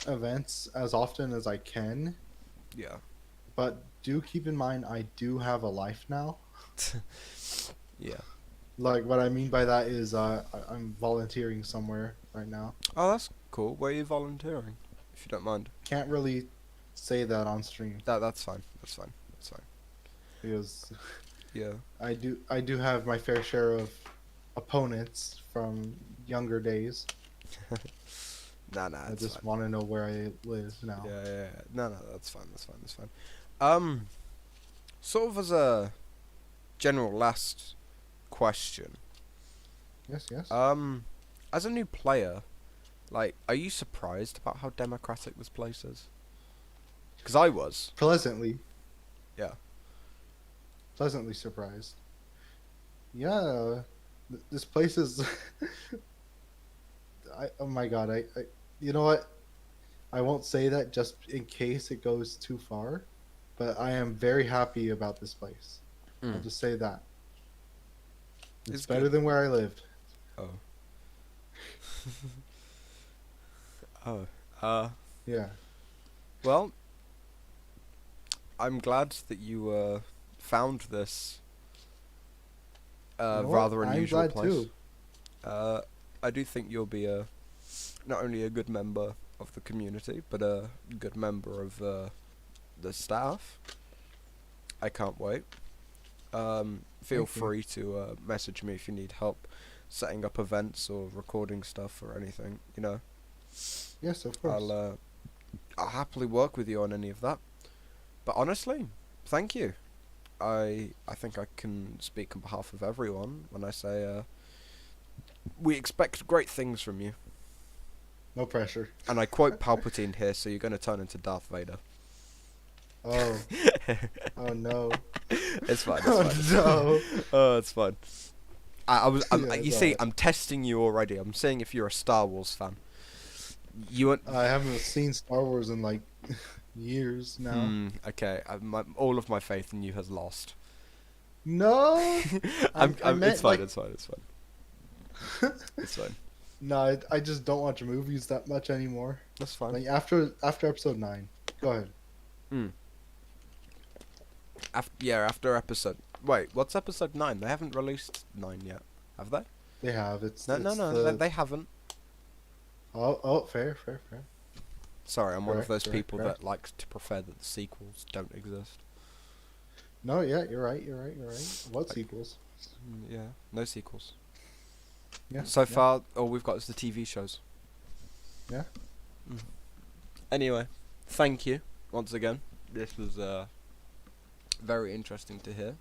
events as often as I can, Yeah. but do keep in mind I do have a life now. Yeah. Like what I mean by that is I'm volunteering somewhere right now. Oh, that's cool. Where are you volunteering? If you don't mind. Can't really say that on stream That's fine. That's fine. That's fine. because Yeah. I do have my fair share of opponents from younger days. Nah, I it's just fine. want to know where I live now. Yeah. No, that's fine. That's fine. Sort of as a general last question. Yes. As a new player, like, are you surprised about how democratic this place is? Because I was. Pleasantly Yeah. surprised. Yeah, this place is. Oh my god! you know what? I won't say that just in case it goes too far, but I am very happy about this place. I'll Mm. just say that it's It's better good. than where I lived. Oh. Oh. Uh. Yeah. Well, I'm glad that you found this You know what? rather I'm unusual glad place. too. I do think you'll be not only a good member of the community, but a good member of the staff. I can't wait. Feel Thank you. free to message me if you need help setting up events or recording stuff or anything. You know, Yes, of course. I'll happily work with you on any of that. But honestly, thank you. I think I can speak on behalf of everyone when I say we expect great things from you. No pressure. And I quote Palpatine here, so you're going to turn into Darth Vader. Oh. Oh no. It's fine. Oh no. Oh, it's fine. Yeah, You it's see, alright. I'm testing you already. I'm seeing if you're a Star Wars fan. You want? I haven't seen Star Wars in like years now. Okay. All of my faith in you has lost. No. I meant It's fine. like. It's fine. It's fine. No, I just don't watch movies that much anymore. That's fine. Like after episode 9. Go ahead. After episode. Wait, what's episode 9? They haven't released 9 yet, have they? They have. It's No, the... they haven't. Oh, fair. Sorry, I'm one of those Correct. people that likes to prefer that the sequels don't exist. No, yeah, you're right. What sequels? Yeah, no sequels. Yeah. So yeah. far, all we've got is the TV shows. Yeah. Anyway, thank you once again. This was very interesting to hear.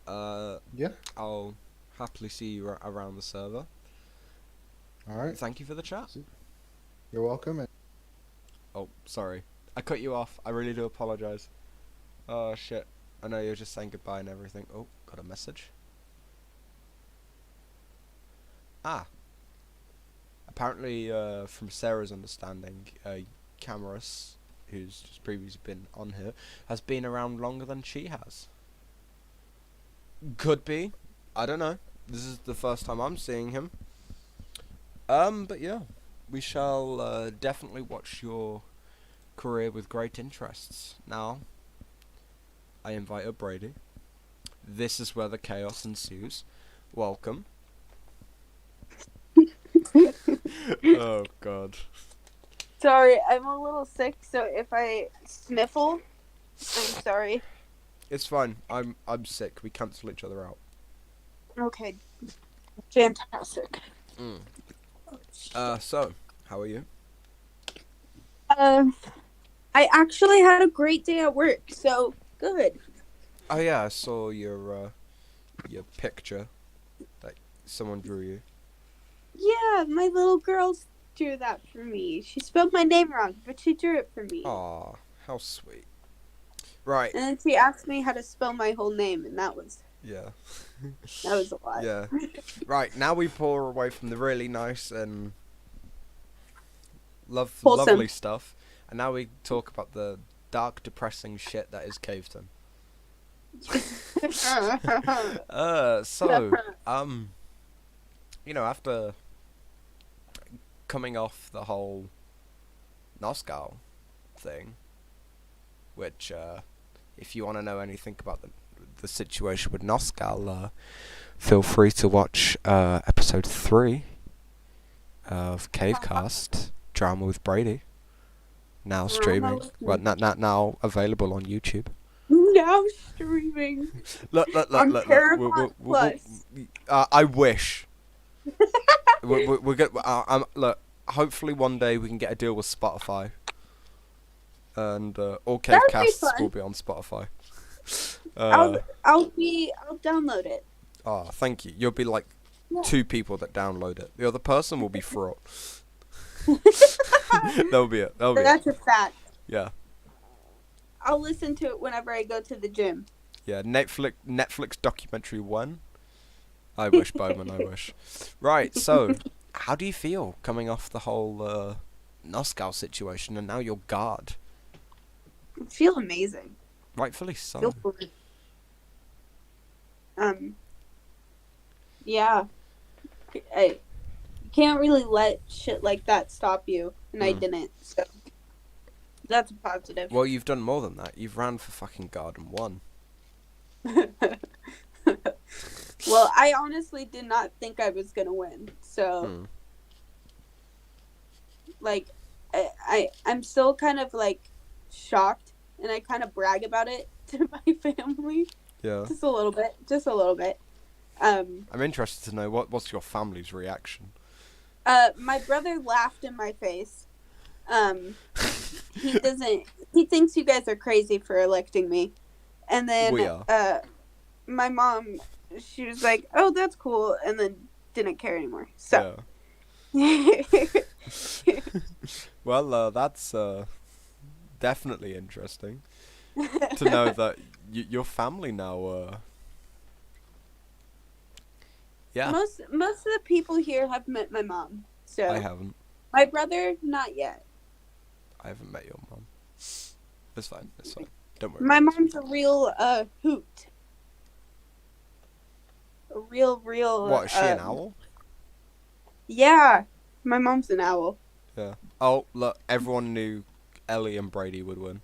Yeah. I'll happily see you around the server. All right. Thank you for the chat. You're welcome. And Oh, sorry. I cut you off. I really do apologise. Oh, shit. I know you're just saying goodbye and everything. Oh, got a message. Ah. Apparently, from Sarah's understanding, Cameras, who's just previously been on here, has been around longer than she has. Could be. I don't know. This is the first time I'm seeing him. But yeah. We shall definitely watch your career with great interests. Now, I invite up Brady. This is where the chaos ensues. Welcome. Oh god. Sorry, I'm a little sick, so if I sniffle, I'm sorry. It's fine. I'm sick. We cancel each other out. Okay, fantastic. So, how are you? I actually had a great day at work, so good. Oh yeah, I saw your picture. Like someone drew you. Yeah, my little girl drew that for me. She spelled my name wrong, but she drew it for me. Aw, how sweet. Right. And then she asked me how to spell my whole name, and that was Yeah. a lot. Yeah. Right, now we pour away from the really nice and Wholesome. lovely stuff, and now we talk about the dark, depressing shit that is Caveton. After coming off the whole Noscal thing, which, if you want to know anything about the situation with Noscal, feel free to watch episode 3 of CaveCast, Drama with Brady. Now streaming. Well, now available on YouTube. Now streaming. Look. Paramount Plus. I wish. We're good. Look, hopefully one day we can get a deal with Spotify, and all That would be CaveCasts fun. will be on Spotify. I'll download it. Ah, thank you. You'll be like Yeah. 2 people that download it. The other person will be fraught. That'll be it. That'll be it. That's a fact. Yeah. I'll listen to it whenever I go to the gym. Yeah, Netflix documentary 1. I wish, Bowman, I wish. Right, so, how do you feel coming off the whole Noscal situation and now you're guard? I feel amazing. Rightfully so. Feel good. Yeah. I can't really let shit like that stop you, and I didn't, so that's a positive. Well, you've done more than that. You've ran for fucking guard and won. Well, I honestly did not think I was gonna win, so like I'm still kind of like shocked, and I kind of brag about it to my family Yeah. just a little bit. I'm interested to know what's your family's reaction. My brother laughed in my face. He thinks you guys are crazy for electing me. And then We are. My mom, she was like, "Oh, that's cool," and then didn't care anymore. So Yeah. Well, that's definitely interesting to know that your family now. Yeah. Most of the people here have met my mom. So I haven't. my brother, not yet. I haven't met your mom. It's fine. It's fine. Don't worry. My mom's a real hoot. A real. What, is she an owl? Yeah, my mom's an owl. Yeah. Oh, look, everyone knew Ellie and Brady would win.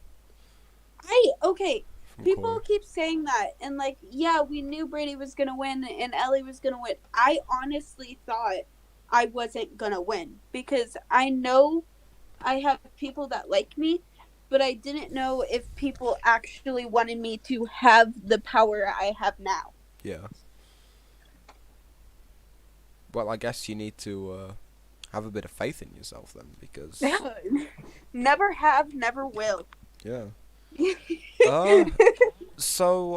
Okay. From People Corey. keep saying that, and like, yeah, we knew Brady was gonna win and Ellie was gonna win. I honestly thought I wasn't gonna win because I know I have people that like me, but I didn't know if people actually wanted me to have the power I have now. Yeah. Well, I guess you need to have a bit of faith in yourself then, because Never have, never will. yeah. So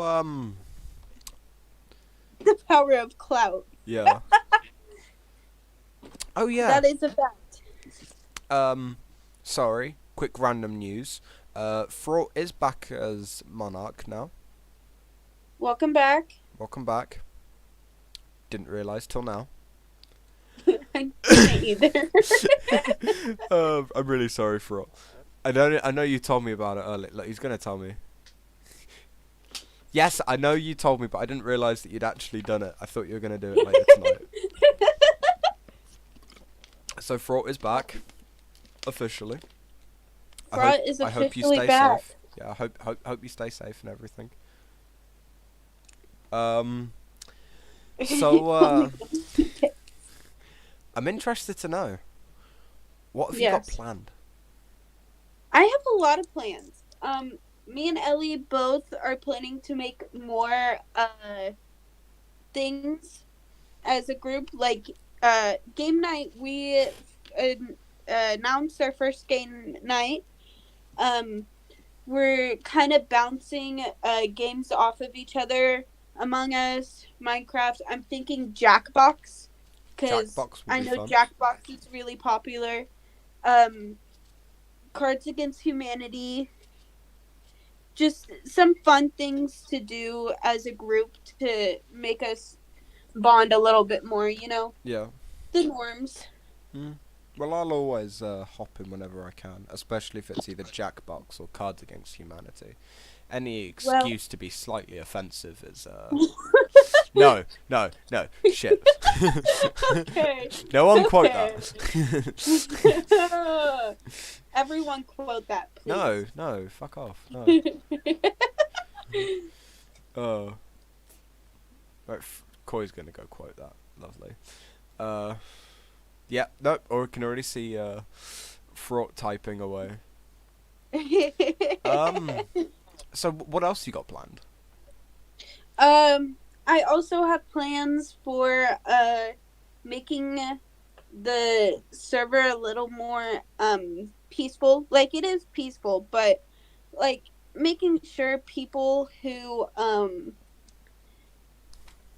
The power of clout. yeah. Oh yeah. That is a fact. Sorry. Quick random news. Fraught is back as Monarch now. Welcome back. Welcome back. Didn't realise till now. I didn't either. I'm really sorry, Fraught. I know you told me about it earlier. Like, he's gonna tell me. Yes, I know you told me, but I didn't realise that you'd actually done it. I thought you were gonna do it later tonight. So Fraught is back, officially. Fraught is I hope you officially stay back. safe. Yeah, I hope you stay safe and everything. So I'm interested to know, what have you got Yes. planned? I have a lot of plans. Me and Ellie both are planning to make more things as a group. Like game night, we announced our first game night. We're kind of bouncing games off of each other. Among Us, Minecraft. I'm thinking Jackbox because Jackbox would I be know fun. Jackbox is really popular. Cards Against Humanity. Just some fun things to do as a group to make us bond a little bit more, you know? Yeah. The norms. Well, I'll always hop in whenever I can, especially if it's either Jackbox or Cards Against Humanity. Any excuse to be slightly offensive is no, shit. Okay. No one quote Okay. that. Everyone quote that, please. No, fuck off. No. Right, Coy's gonna go quote that. Lovely. Yeah, nope, or I can already see Fraught typing away. So what else you got planned? I also have plans for making the server a little more peaceful. Like, it is peaceful, but like making sure people who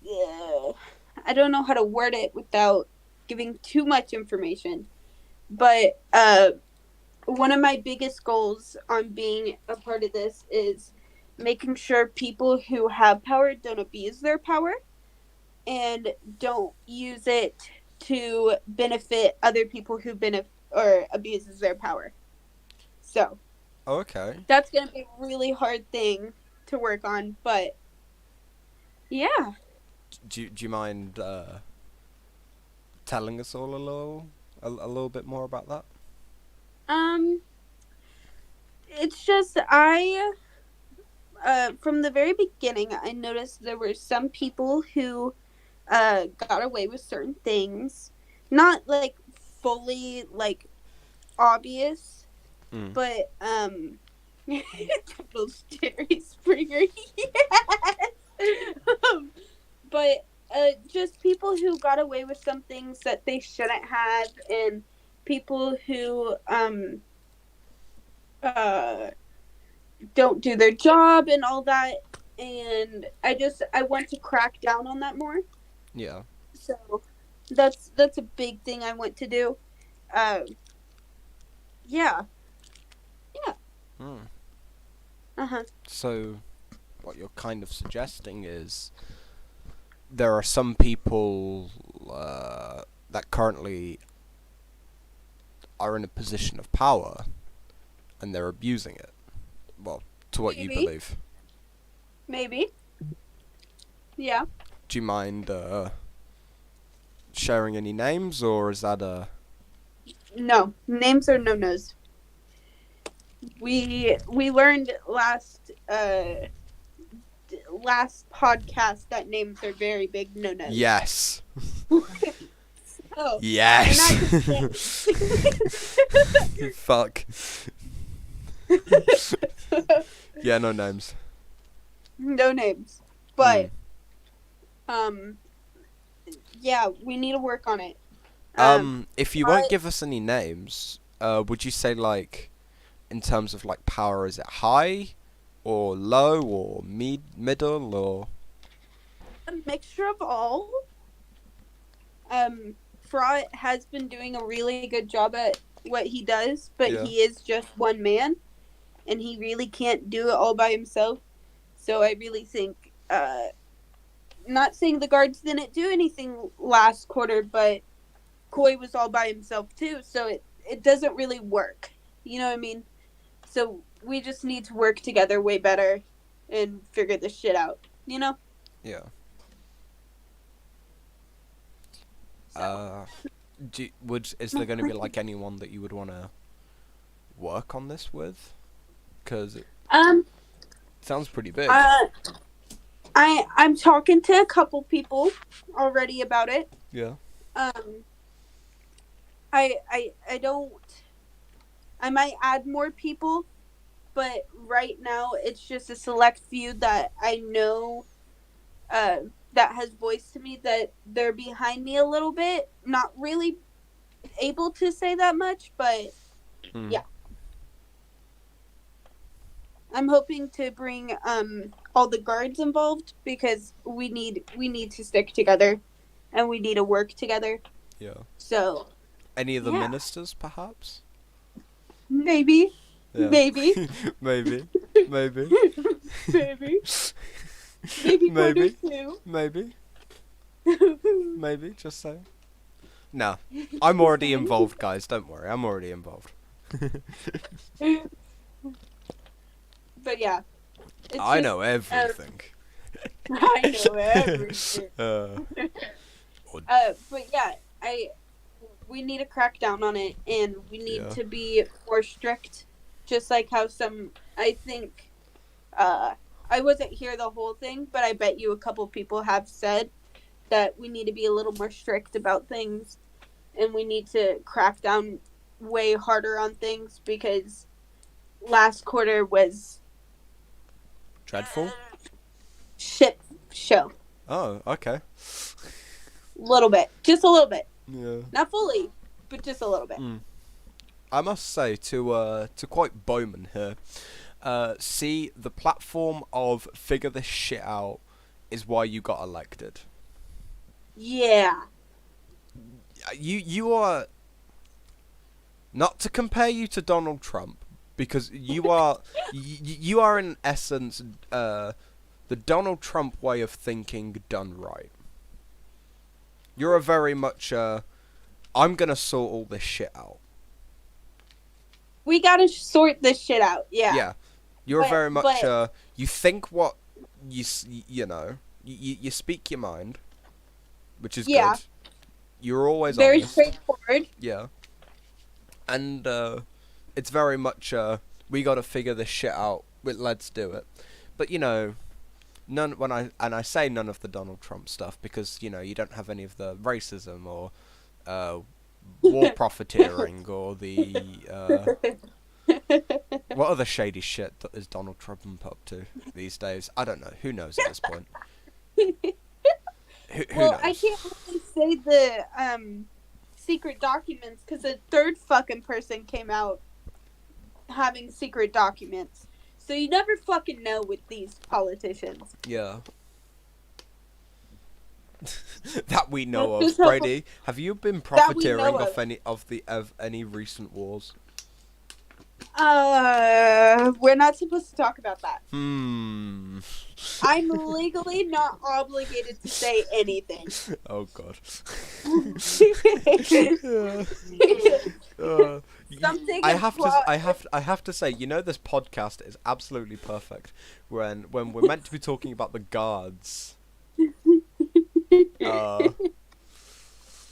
yeah, I don't know how to word it without giving too much information, but one of my biggest goals on being a part of this is making sure people who have power don't abuse their power and don't use it to benefit other people who benefit or abuses their power. So Oh, okay. that's gonna be a really hard thing to work on, but yeah. Do you mind telling us all a little bit more about that? It's just I from the very beginning I noticed there were some people who got away with certain things. Not like fully like obvious, Mm. but total Jerry Springer, yes. But just people who got away with some things that they shouldn't have, and people who uh don't do their job and all that. And I want to crack down on that more. Yeah. So that's a big thing I want to do. Yeah. Mm. Uh-huh. So, what you're kind of suggesting is there are some people that currently are in a position of power and they're abusing it. Well, to what you Maybe. believe. Maybe. Yeah. Do you mind sharing any names, or is that a... No. Names are no-nos. We learned last podcast that names are very big no-nos. Yes. Oh. Yes. Fuck. Yeah, no names. No names. But yeah, we need to work on it. If you won't give us any names, would you say, like, in terms of like power, is it high or low or middle or... A mixture of all. Fraught has been doing a really good job at what he does, but Yeah. he is just one man, and he really can't do it all by himself. So I really think, not saying the guards didn't do anything last quarter, but Koi was all by himself too, so it doesn't really work. You know what I mean? So we just need to work together way better and figure this shit out. You know? Yeah. So. Is there going to be like anyone that you would want to work on this with? Because it sounds pretty big. I'm talking to a couple people already about it. Yeah. I don't. I might add more people, but right now it's just a select few that I know that has voiced to me that they're behind me a little bit. Not really able to say that much, but yeah. I'm hoping to bring all the guards involved because we need to stick together and we need to work together. Yeah. So Any of the ministers, perhaps? maybe. Yeah. Maybe. Maybe. Maybe. Maybe. Maybe. Maybe. Too. Maybe. Maybe. Just saying. No, I'm already involved, guys. Don't worry, I'm already involved. But yeah, I know everything. I know everything. But yeah, we need to crack down on it, and we need to be more strict. Just like how I think, I wasn't here the whole thing, but I bet you a couple people have said that we need to be a little more strict about things, and we need to crack down way harder on things because last quarter was Dreadful? shit show. Oh, okay. Little bit. Just a little bit. Yeah. Not fully, but just a little bit. I must say, to quote Bowman here, see, the platform of figure this shit out is why you got elected. Yeah. You are, not to compare you to Donald Trump, because you are you are in essence the Donald Trump way of thinking done right. You're a very much I'm gonna sort all this shit out. We gotta sort this shit out. Yeah. Yeah, you're very much but you think what you know. You speak your mind, which is yeah, good. You're always very honest. straightforward. Yeah, and it's very much we got to figure this shit out. Let's do it. But you know, I say none of the Donald Trump stuff because you know you don't have any of the racism or war profiteering or the what other shady shit that is Donald Trump up to these days? I don't know. Who knows at this point? Who Well, knows? I can't really say the secret documents because a third fucking person came out having secret documents. So you never fucking know with these politicians. Yeah. That we know That's of. just how- Brady, have you been That we know profiteering of. of any recent wars? We're not supposed to talk about that. Hmm. I'm legally not obligated to say anything. Oh god. Something I have to say, you know, this podcast is absolutely perfect when we're meant to be talking about the guards.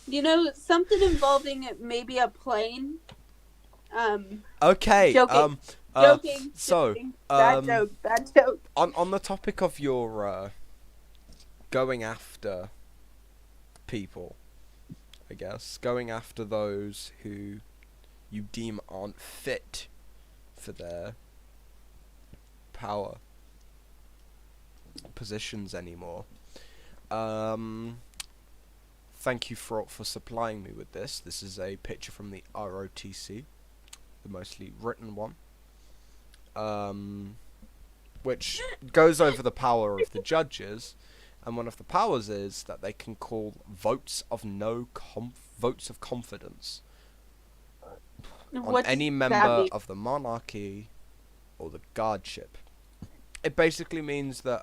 You know, something involving maybe a plane. Okay. Joking. So, joking. Bad joke. on the topic of your going after people, I guess, going after those who you deem aren't fit for their power positions anymore. Thank you for supplying me with this. This is a picture from the ROTC, the mostly written one, which goes over the power of the judges, and one of the powers is that they can call votes of votes of confidence on What's any that member mean? of the monarchy or the guardship. It basically means that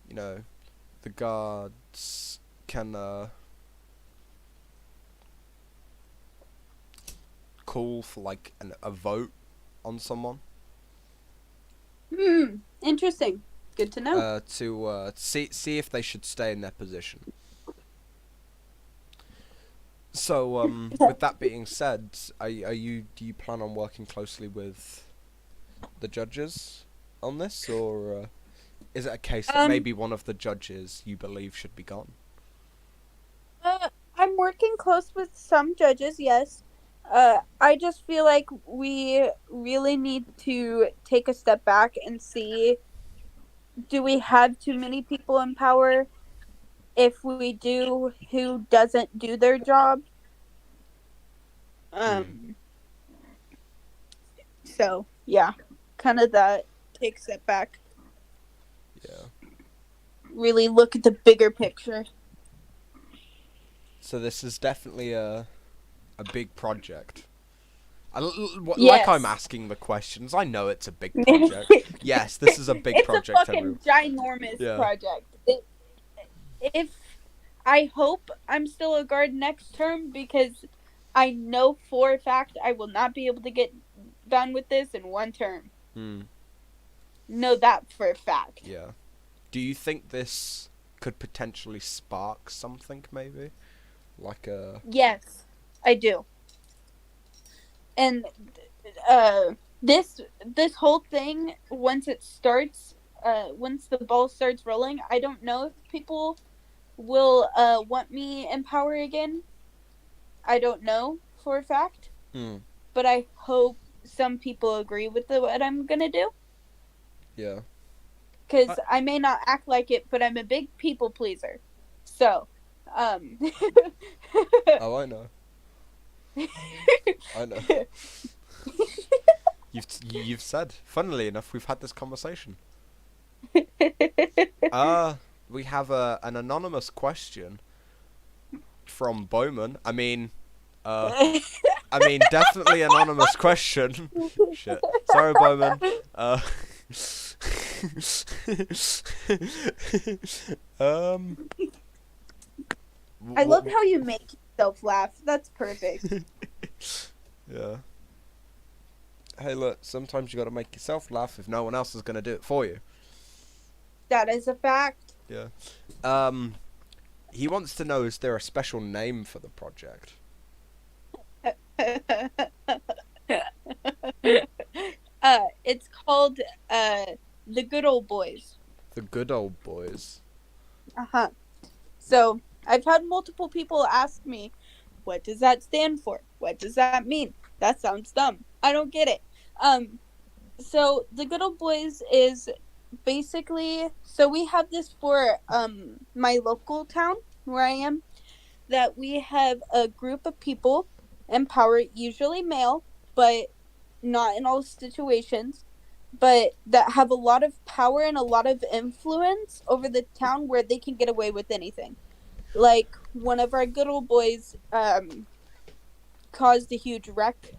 you know, the guards can call for like a vote on someone Interesting. Good to know. to see if they should stay in their position. So with that being said, do you plan on working closely with the judges on this, or is it a case that maybe one of the judges you believe should be gone? I'm working close with some judges, yes. I just feel like we really need to take a step back and see, do we have too many people in power? If we do, who doesn't do their job? So, yeah. Kind of that. Take a step back. Yeah. Really look at the bigger picture. So this is definitely a big project. Like Yes. I'm asking the questions. I know it's a big project. Yes, this is a big project. It's a fucking ginormous project. If I hope I'm still a guard next term, because I know for a fact I will not be able to get done with this in one term. Know that for a fact. Yeah. Do you think this could potentially spark something, maybe? Like a... Yes, I do. And this whole thing, once it starts, once the ball starts rolling, I don't know if people will want me in power again. I don't know for a fact. But I hope some people agree with what I'm gonna do. Yeah. Because I may not act like it, but I'm a big people pleaser. So, Um. Oh, I know. I know. You've said. Funnily enough, we've had this conversation. We have an anonymous question from Bowman. Definitely anonymous question. Shit. Sorry, Bowman. Um. I love how you make yourself laugh. That's perfect. Yeah. Hey, look. Sometimes you got to make yourself laugh if no one else is gonna do it for you. That is a fact. Yeah. He wants to know: is there a special name for the project? It's called The Good Old Boys. The Good Old Boys. Uh-huh. So, I've had multiple people ask me, what does that stand for? What does that mean? That sounds dumb. I don't get it. So The Good Old Boys is basically, so we have this for my local town where I am, that we have a group of people in power, usually male, but not in all situations, but that have a lot of power and a lot of influence over the town where they can get away with anything. Like one of our good old boys caused a huge wreck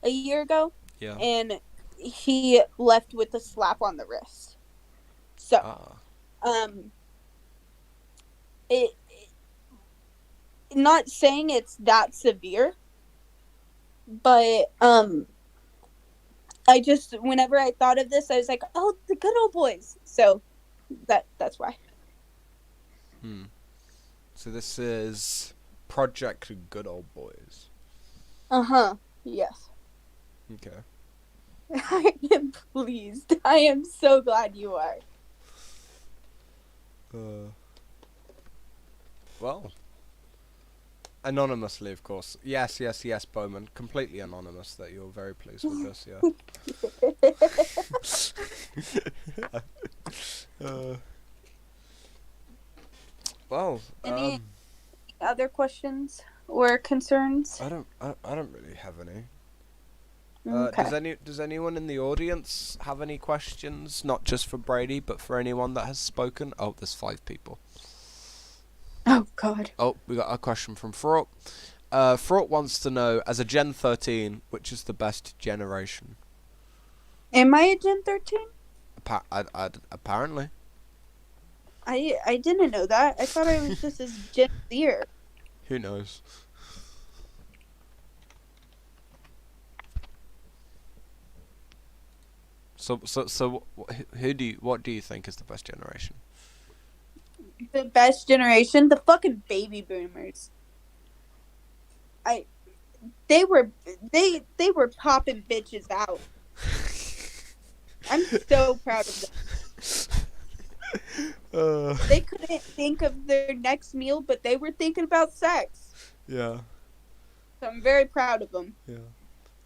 a year ago, Yeah. and he left with a slap on the wrist. So, it not saying it's that severe, but I just, whenever I thought of this, I was like, oh, the good old boys. So that's why. So this is Project Good Old Boys. Yes. Okay. I am pleased. I am so glad you are. Well, anonymously, of course. Yes, Bowman. Completely anonymous that you're very pleased with this, yeah. Well, any other questions or concerns? I don't really have any. Okay. Does anyone in the audience have any questions? Not just for Brady, but for anyone that has spoken? Oh, there's 5 people. Oh, God. Oh, we got a question from Fraught. Fraught wants to know, as a Gen 13, which is the best generation? Am I a Gen 13? Apparently. I didn't know that. I thought I was just as Gen Zer. Who knows? So what do you think is the best generation? The best generation? The fucking baby boomers. They were popping bitches out. I'm so proud of them. They couldn't think of their next meal, but they were thinking about sex. Yeah. So I'm very proud of them. Yeah.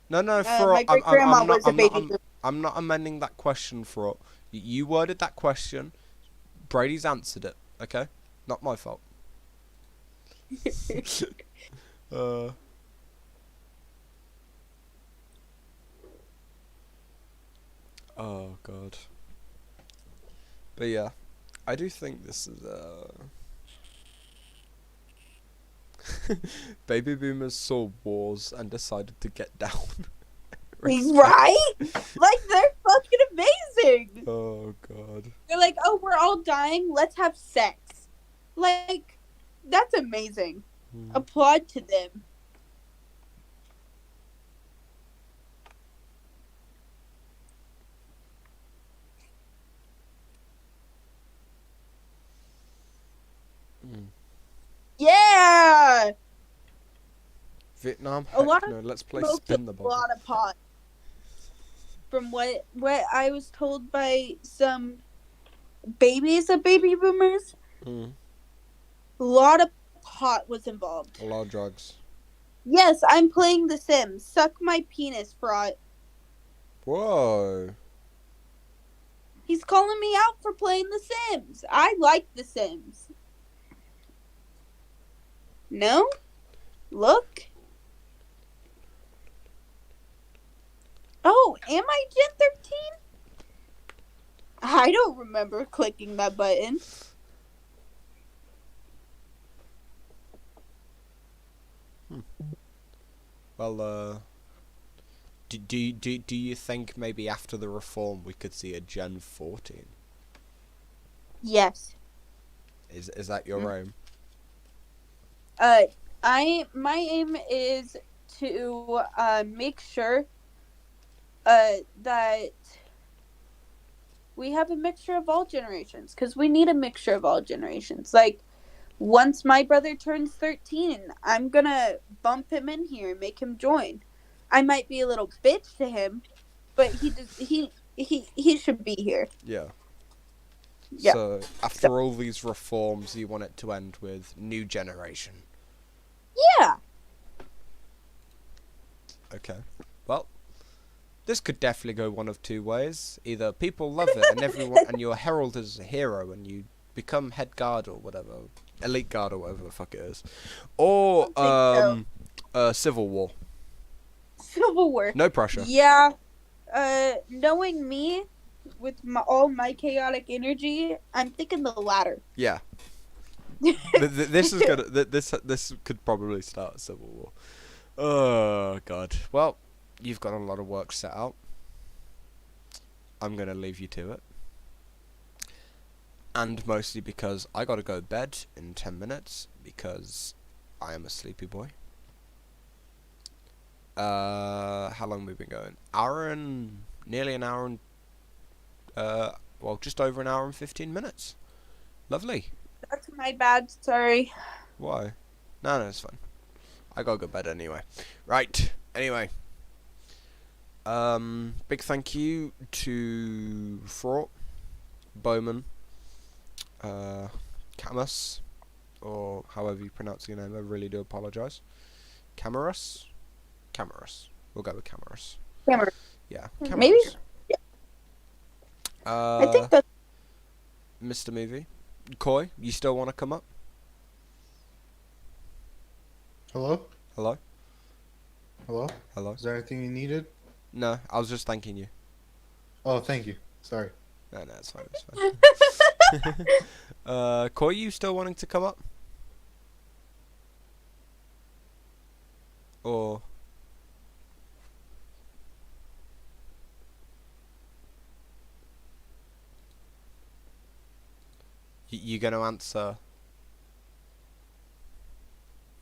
No, my great grandma was a baby boomer. I'm not amending that question, Fraught. You worded that question. Brady's answered it. Okay, not my fault. Oh God. But yeah, I do think this is baby boomers saw wars and decided to get down. Right? Like, they're fucking amazing. Oh God. They're like, oh, we're all dying. Let's have sex. Like, that's amazing. Applaud to them. Yeah. Vietnam. Let's play spin the A bottle. lot of pot. From what I was told by some babies of baby boomers, a lot of pot was involved. A lot of drugs. Yes, I'm playing The Sims. Suck my penis, Fraught. Whoa. He's calling me out for playing The Sims. I like The Sims. No? Look. Oh, am I Gen 13? I don't remember clicking that button. Well, do you think maybe after the reform we could see a Gen 14? Yes. Is that your aim? My aim is to make sure that we have a mixture of all generations, because we need a mixture of all generations. Like, once my brother turns 13, I'm gonna bump him in here and make him join. I might be a little bitch to him, but he should be here. Yeah. Yeah. So after all these reforms, you want it to end with new generation. Yeah. Okay. Well, this could definitely go one of two ways. Either people love it and everyone and you're heralded as a hero and you become head guard or whatever, elite guard or whatever the fuck it is, or civil war. Civil War. No pressure. Yeah. Knowing me, with all my chaotic energy, I'm thinking the latter. Yeah. This is gonna. This could probably start a civil war. Oh god. Well, you've got a lot of work set out. I'm gonna leave you to it. And mostly because I gotta go to bed in 10 minutes because I am a sleepy boy. How long have we been going? Nearly an hour and well, just over an hour and 15 minutes. Lovely. That's my bad. Sorry. Why? No, it's fine. I gotta go to bed anyway. Right. Anyway. Big thank you to Fraught, Bowman, Camus, or however you pronounce your name. I really do apologise. Camerus. We'll go with Camerus. Camera. Yeah. Maybe. Camerus. I think that's Mr. Movie. Koi, you still want to come up? Hello? Hello? Hello? Hello? Is there anything you needed? No, I was just thanking you. Oh, thank you. Sorry. No, it's fine, it's fine. Koi, you still wanting to come up? Or... You gonna answer?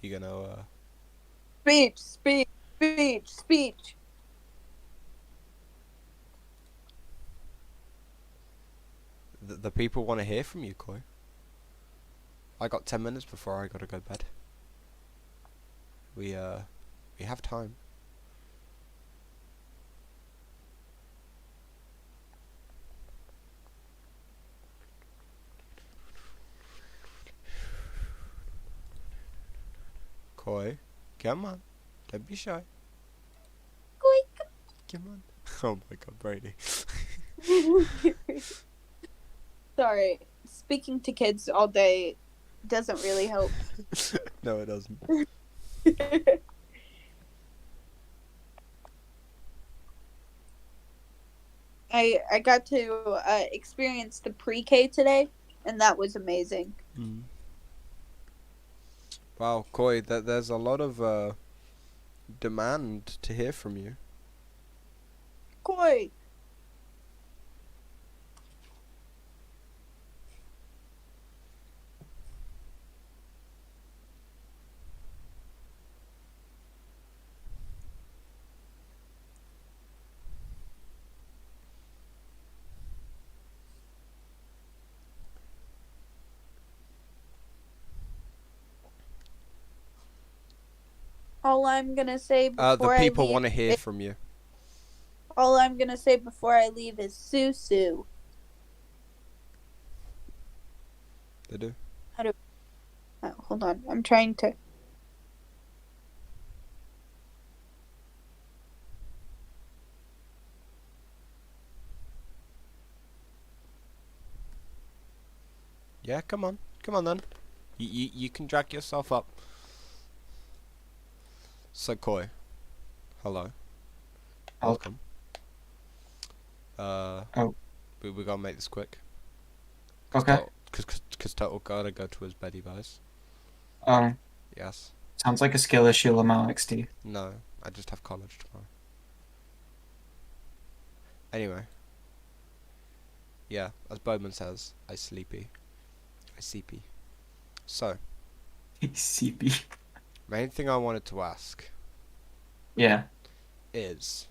You gonna, speech. The people want to hear from you, Koi. I got 10 minutes before I gotta go to bed. We have time. Koi, come on. Don't be shy. Koi, Come on. Oh my god, Brady. Sorry. Speaking to kids all day doesn't really help. No, it doesn't. I got to experience the pre-K today, and that was amazing. Mm. Wow, Koi, there's a lot of demand to hear from you. Koi. All I'm gonna say before The people I leave, want to hear from you. all I'm gonna say before I leave is Susu. They do. Oh, hold on, I'm trying to. Yeah, come on then. You can drag yourself up. So Koi, hello, Oh. welcome. Oh. We gotta make this quick. Okay. Cause Total gotta go to his Betty Vice. Yes. Sounds like a skill issue, Lamau XD. No, I just have college tomorrow. Anyway. Yeah, as Bowman says, I sleepy. So, CP. main thing I wanted to ask Yeah. is,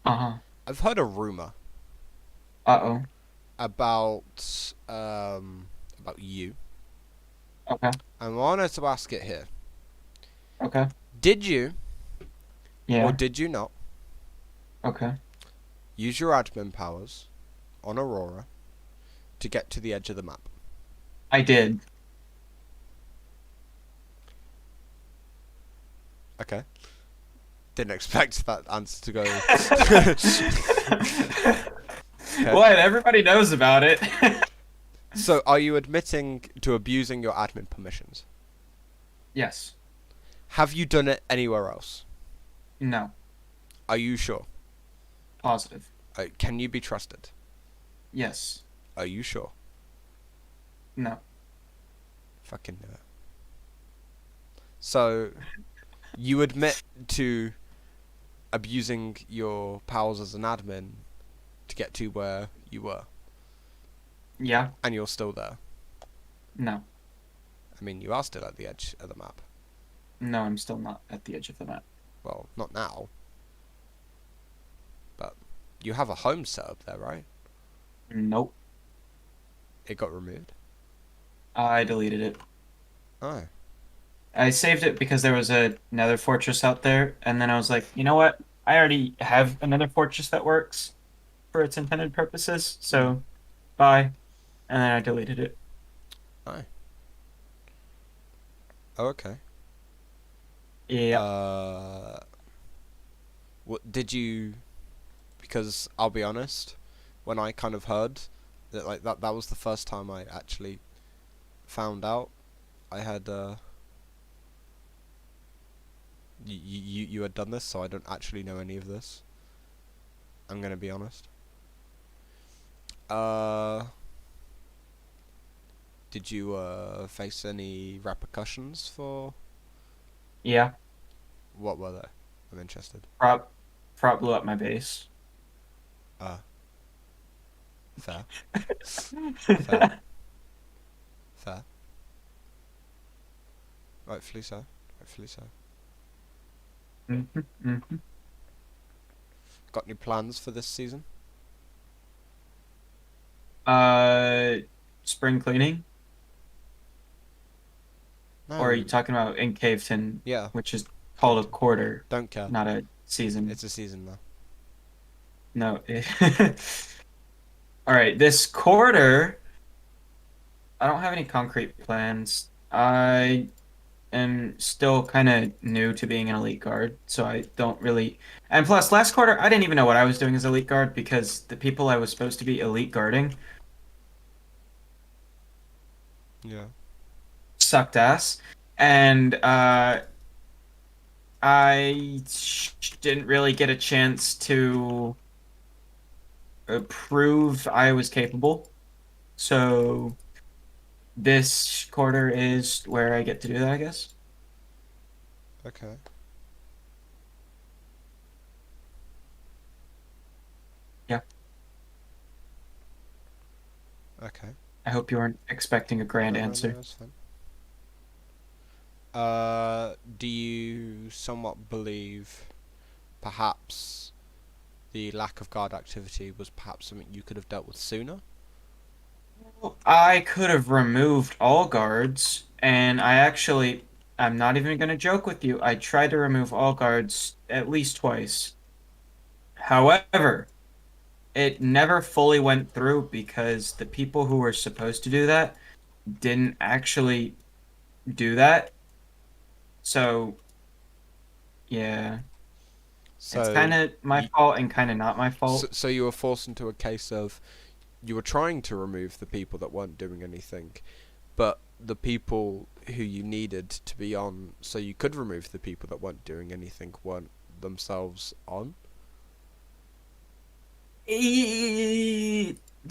Uh-huh. I've heard a rumor Uh-oh. about you. Okay. I wanted to ask it here. Okay. Did you, Yeah. or did you not, Okay. use your admin powers on Aurora to get to the edge of the map? I did. Okay. Didn't expect that answer to go. Okay. What? Everybody knows about it. So, are you admitting to abusing your admin permissions? Yes. Have you done it anywhere else? No. Are you sure? Positive. Can you be trusted? Yes. Are you sure? No. Fucking knew it. So, you admit to abusing your powers as an admin to get to where you were, Yeah. and you're still there. No. I mean, you are still at the edge of the map. No, I'm still not at the edge of the map. Well, not now. But you have a home set up there, right? Nope. It got removed. I deleted it. Oh. I saved it because there was another fortress out there, and then I was like, you know what? I already have another fortress that works for its intended purposes, so bye. And then I deleted it. Oh, okay. Yeah. What did you? Because I'll be honest, when I kind of heard that, like that was the first time I actually found out I had you had done this, so I don't actually know any of this. I'm gonna be honest. Did you face any repercussions for? Yeah. What were they? I'm interested. Prop blew up my base. Fair. Fair. Fair. Rightfully so. Rightfully so. Got any plans for this season? Spring cleaning? No. Or are you talking about in Caveton, Yeah. which is called a quarter, Don't care. not a season? It's a season now. No. All right, this quarter, I don't have any concrete plans. I am still kind of new to being an elite guard, so I don't really. And plus, last quarter, I didn't even know what I was doing as elite guard because the people I was supposed to be elite guarding Yeah. sucked ass, and I didn't really get a chance to prove I was capable. So this quarter is where I get to do that, I guess. Okay. Yeah. Okay. I hope you weren't expecting a grand No, answer. that's fine. Do you somewhat believe perhaps the lack of guard activity was perhaps something you could have dealt with sooner? I could have removed all guards, and I'm not even going to joke with you. I tried to remove all guards at least twice. However, it never fully went through because the people who were supposed to do that didn't actually do that. So, yeah. So It's kind of my fault and kind of not my fault. So you were forced into a case of you were trying to remove the people that weren't doing anything, but the people who you needed to be on, so you could remove the people that weren't doing anything, weren't themselves on.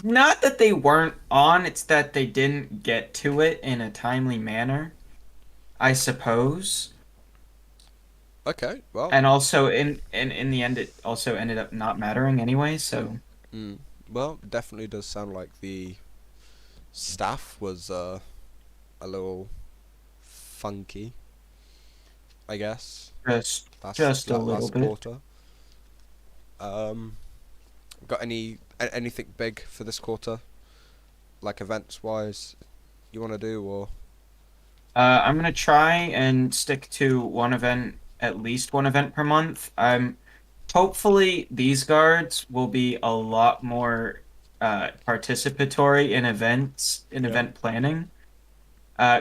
Not that they weren't on, it's that they didn't get to it in a timely manner, I suppose. Okay, well, And also in the end it also ended up not mattering anyway, so well, definitely does sound like the staff was a little funky, I guess. just Last just a little last bit. quarter. Um, got anything big for this quarter, like events wise, you want to do or? I'm gonna try and stick to one event, at least one event per month. Hopefully these guards will be a lot more participatory in events, in Yeah. event planning.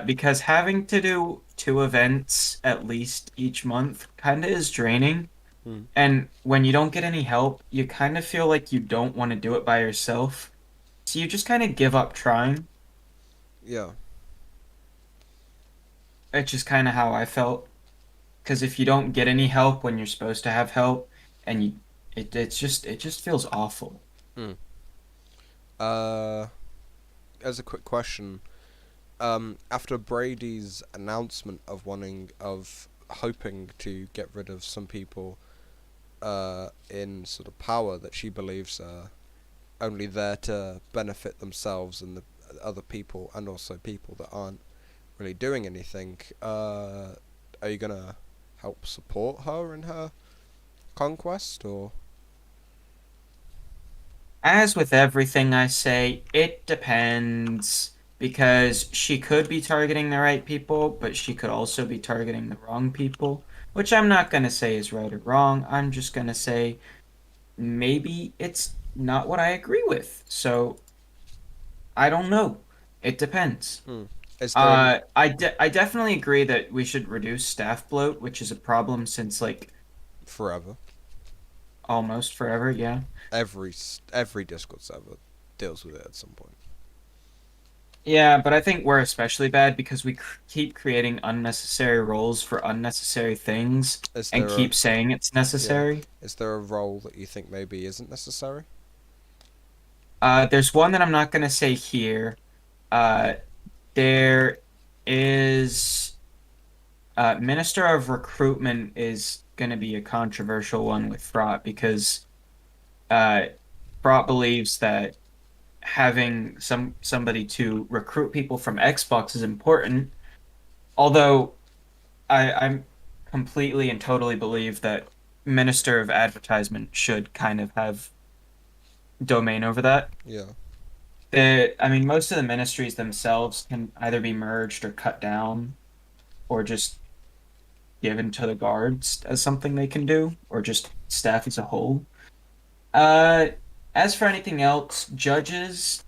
Because having to do two events at least each month kind of is draining. Hmm. And when you don't get any help, you kind of feel like you don't want to do it by yourself. So you just kind of give up trying. Yeah. It's just kind of how I felt. Because if you don't get any help when you're supposed to have help, and it just feels awful. Hmm. Uh, as a quick question, after Brady's announcement of hoping to get rid of some people, in sort of power that she believes are only there to benefit themselves and the other people, and also people that aren't really doing anything, are you gonna help support her in her conquest, or? As with everything I say, it depends. Because she could be targeting the right people, but she could also be targeting the wrong people. Which I'm not going to say is right or wrong. I'm just going to say maybe it's not what I agree with. So I don't know. It depends. Hmm. Is there any I definitely agree that we should reduce staff bloat, which is a problem since like forever? almost forever. Yeah. Every Discord server deals with it at some point. Yeah, but I think we're especially bad because we keep creating unnecessary roles for unnecessary things Is and there a keep saying it's Yeah? necessary. Is there a role that you think maybe isn't necessary? There's one that I'm not going to say here. Uh, there is Minister of Recruitment is going to be a controversial one with Fraught because uh, Fraught believes that having somebody to recruit people from Xbox is important. Although I'm completely and totally believe that Minister of Advertisement should kind of have domain over that. Yeah. I mean, most of the ministries themselves can either be merged or cut down, or just given to the guards as something they can do, or just staff as a whole. Uh, as for anything else, judges,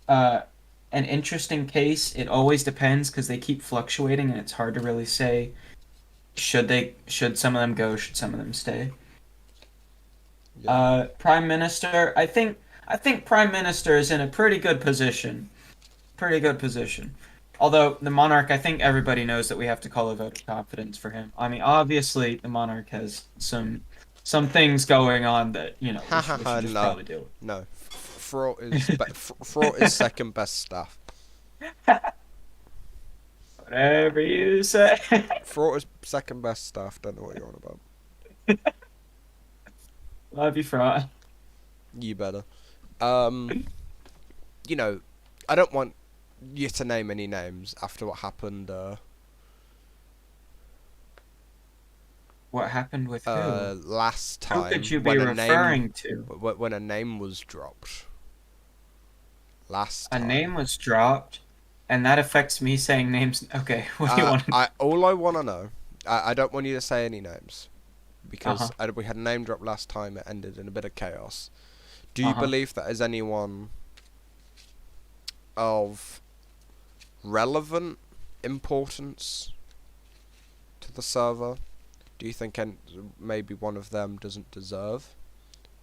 uh, an interesting case. It always depends because they keep fluctuating, and it's hard to really say should some of them go, should some of them stay. Yeah. Prime Minister, I think Prime Minister is in a pretty good position. Pretty good position. Although the monarch, I think everybody knows that we have to call a vote of confidence for him. I mean, obviously the monarch has some things going on that Ha we ha ha! should just No, probably deal with. no. Fraught is Fraught is second best staff. Whatever you say. Fraught is second best staff. Don't know what you're on about. Love you, Fraud. You better. Um, I don't want you to name any names after what happened. What happened with who? Last Who time could you be when a name referring to? when a name was dropped. Last A time. name was dropped, and that affects me saying names. Okay, what do you want? All I want to know, I don't want you to say any names, because Uh-huh. we had a name drop last time. It ended in a bit of chaos. Do you Uh-huh. believe that is anyone of relevant importance to the server? Do you think maybe one of them doesn't deserve,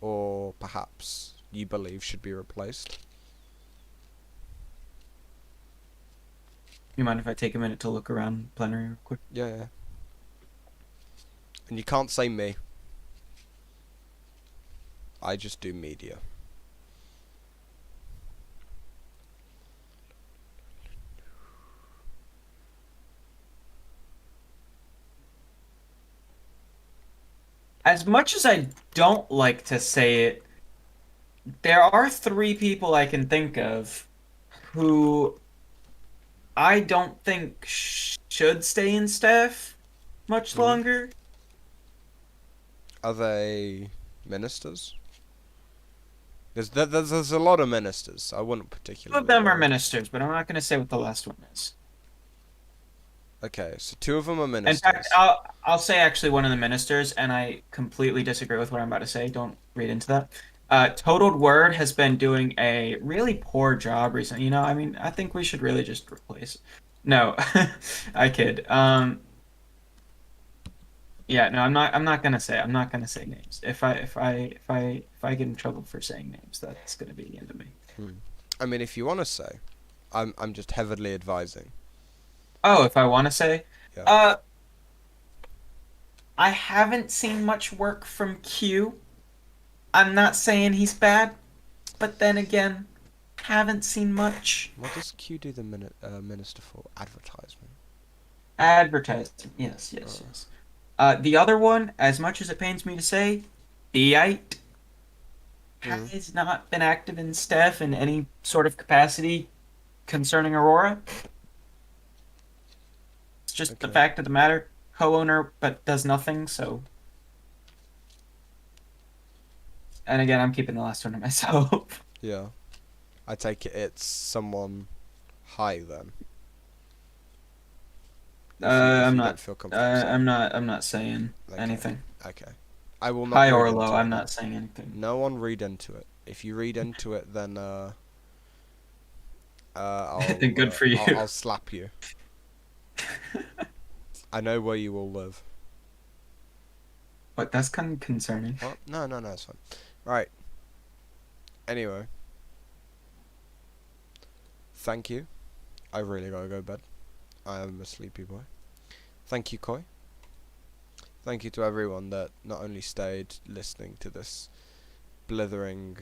or perhaps you believe should be replaced? You mind if I take a minute to look around plenary real quick? Yeah, yeah. And you can't say me. I just do media. As much as I don't like to say it, there are 3 people I can think of who I don't think should stay in staff much Mhm. longer. Are they ministers? There's a lot of ministers. I wouldn't 2 particularly of them are worry. ministers, but I'm not going to say what the last one is. Okay, so 2 of them are In ministers. fact, I'll say actually one of the ministers, and I completely disagree with what I'm about to say. Don't read into that. Totaled Word has been doing a really poor job recently. I mean, I think we should really just replace. No, I kid. Yeah, no, I'm not gonna say. I'm not gonna say names. If I get in trouble for saying names, that's gonna be the end of me. I mean, if you want to say, I'm just heavily advising. Oh, if I want to say, Yeah. I haven't seen much work from Q. I'm not saying he's bad, but then again, haven't seen much. What does Q do the minister for? Advertisement. Advertising, yes. The other one, as much as it pains me to say, Theite has not been active in staff in any sort of capacity concerning Aurora. It's just the Okay. fact of the matter. Co-owner, but does nothing, so... And again, I'm keeping the last one to myself. Yeah. I take it it's someone high then. If I'm you not. don't feel comfortable saying. I'm not saying Okay. anything. Okay. I will not High read or into low, it. I'm not saying anything. No one read into it. If you read into it, then I'll Then good for you. I'll slap you. I know where you will live. But that's kind of concerning. What? No, it's fine. Right. Anyway. Thank you. I really gotta go to bed. I am a sleepy boy. Thank you, Koi. Thank you to everyone that not only stayed listening to this blithering,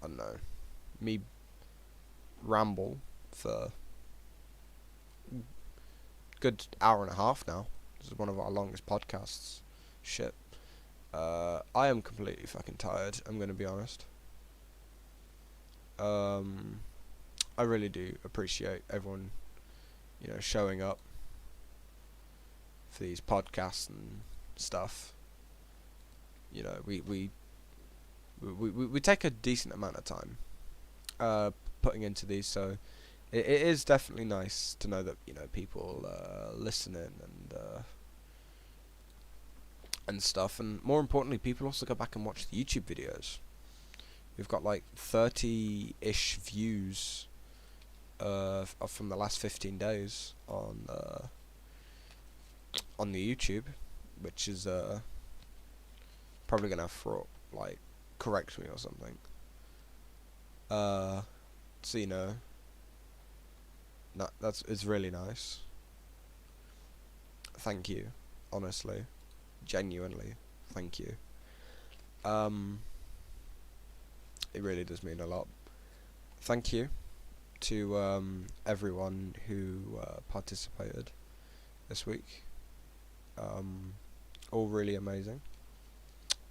I don't know, me ramble for good hour and a half now. This is one of our longest podcasts. Shit. I am completely fucking tired, I'm gonna be honest. I really do appreciate everyone, showing up for these podcasts and stuff. We take a decent amount of time putting into these, so it is definitely nice to know that people listening and stuff, and more importantly, people also go back and watch the YouTube videos. We've got like 30-ish views from the last 15 days on the YouTube, which is probably gonna have to correct me or something. So it's really nice. Thank you, honestly, genuinely, thank you. It really does mean a lot. Thank you to everyone who participated this week. All really amazing.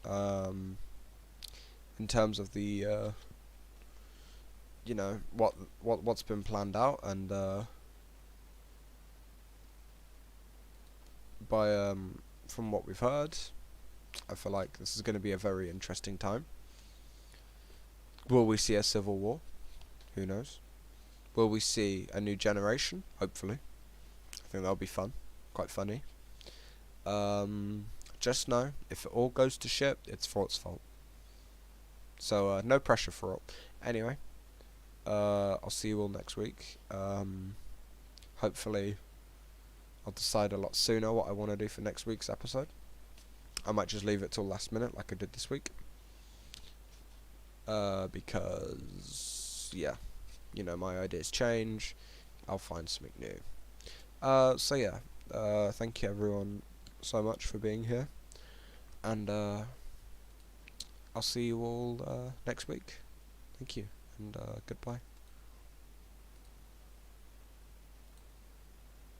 In terms of the what's been planned out, and from what we've heard, I feel like this is going to be a very interesting time. Will we see a civil war? Who knows? Will we see a new generation? Hopefully. I think that'll be fun. Quite funny. Just know, if it all goes to shit, it's Fort's fault. So, no pressure for it. Anyway, I'll see you all next week. Hopefully, I'll decide a lot sooner what I want to do for next week's episode. I might just leave it till last minute like I did this week. Because, yeah, you know, my ideas change, I'll find something new. So yeah, thank you everyone so much for being here, and I'll see you all next week. Thank you, and goodbye.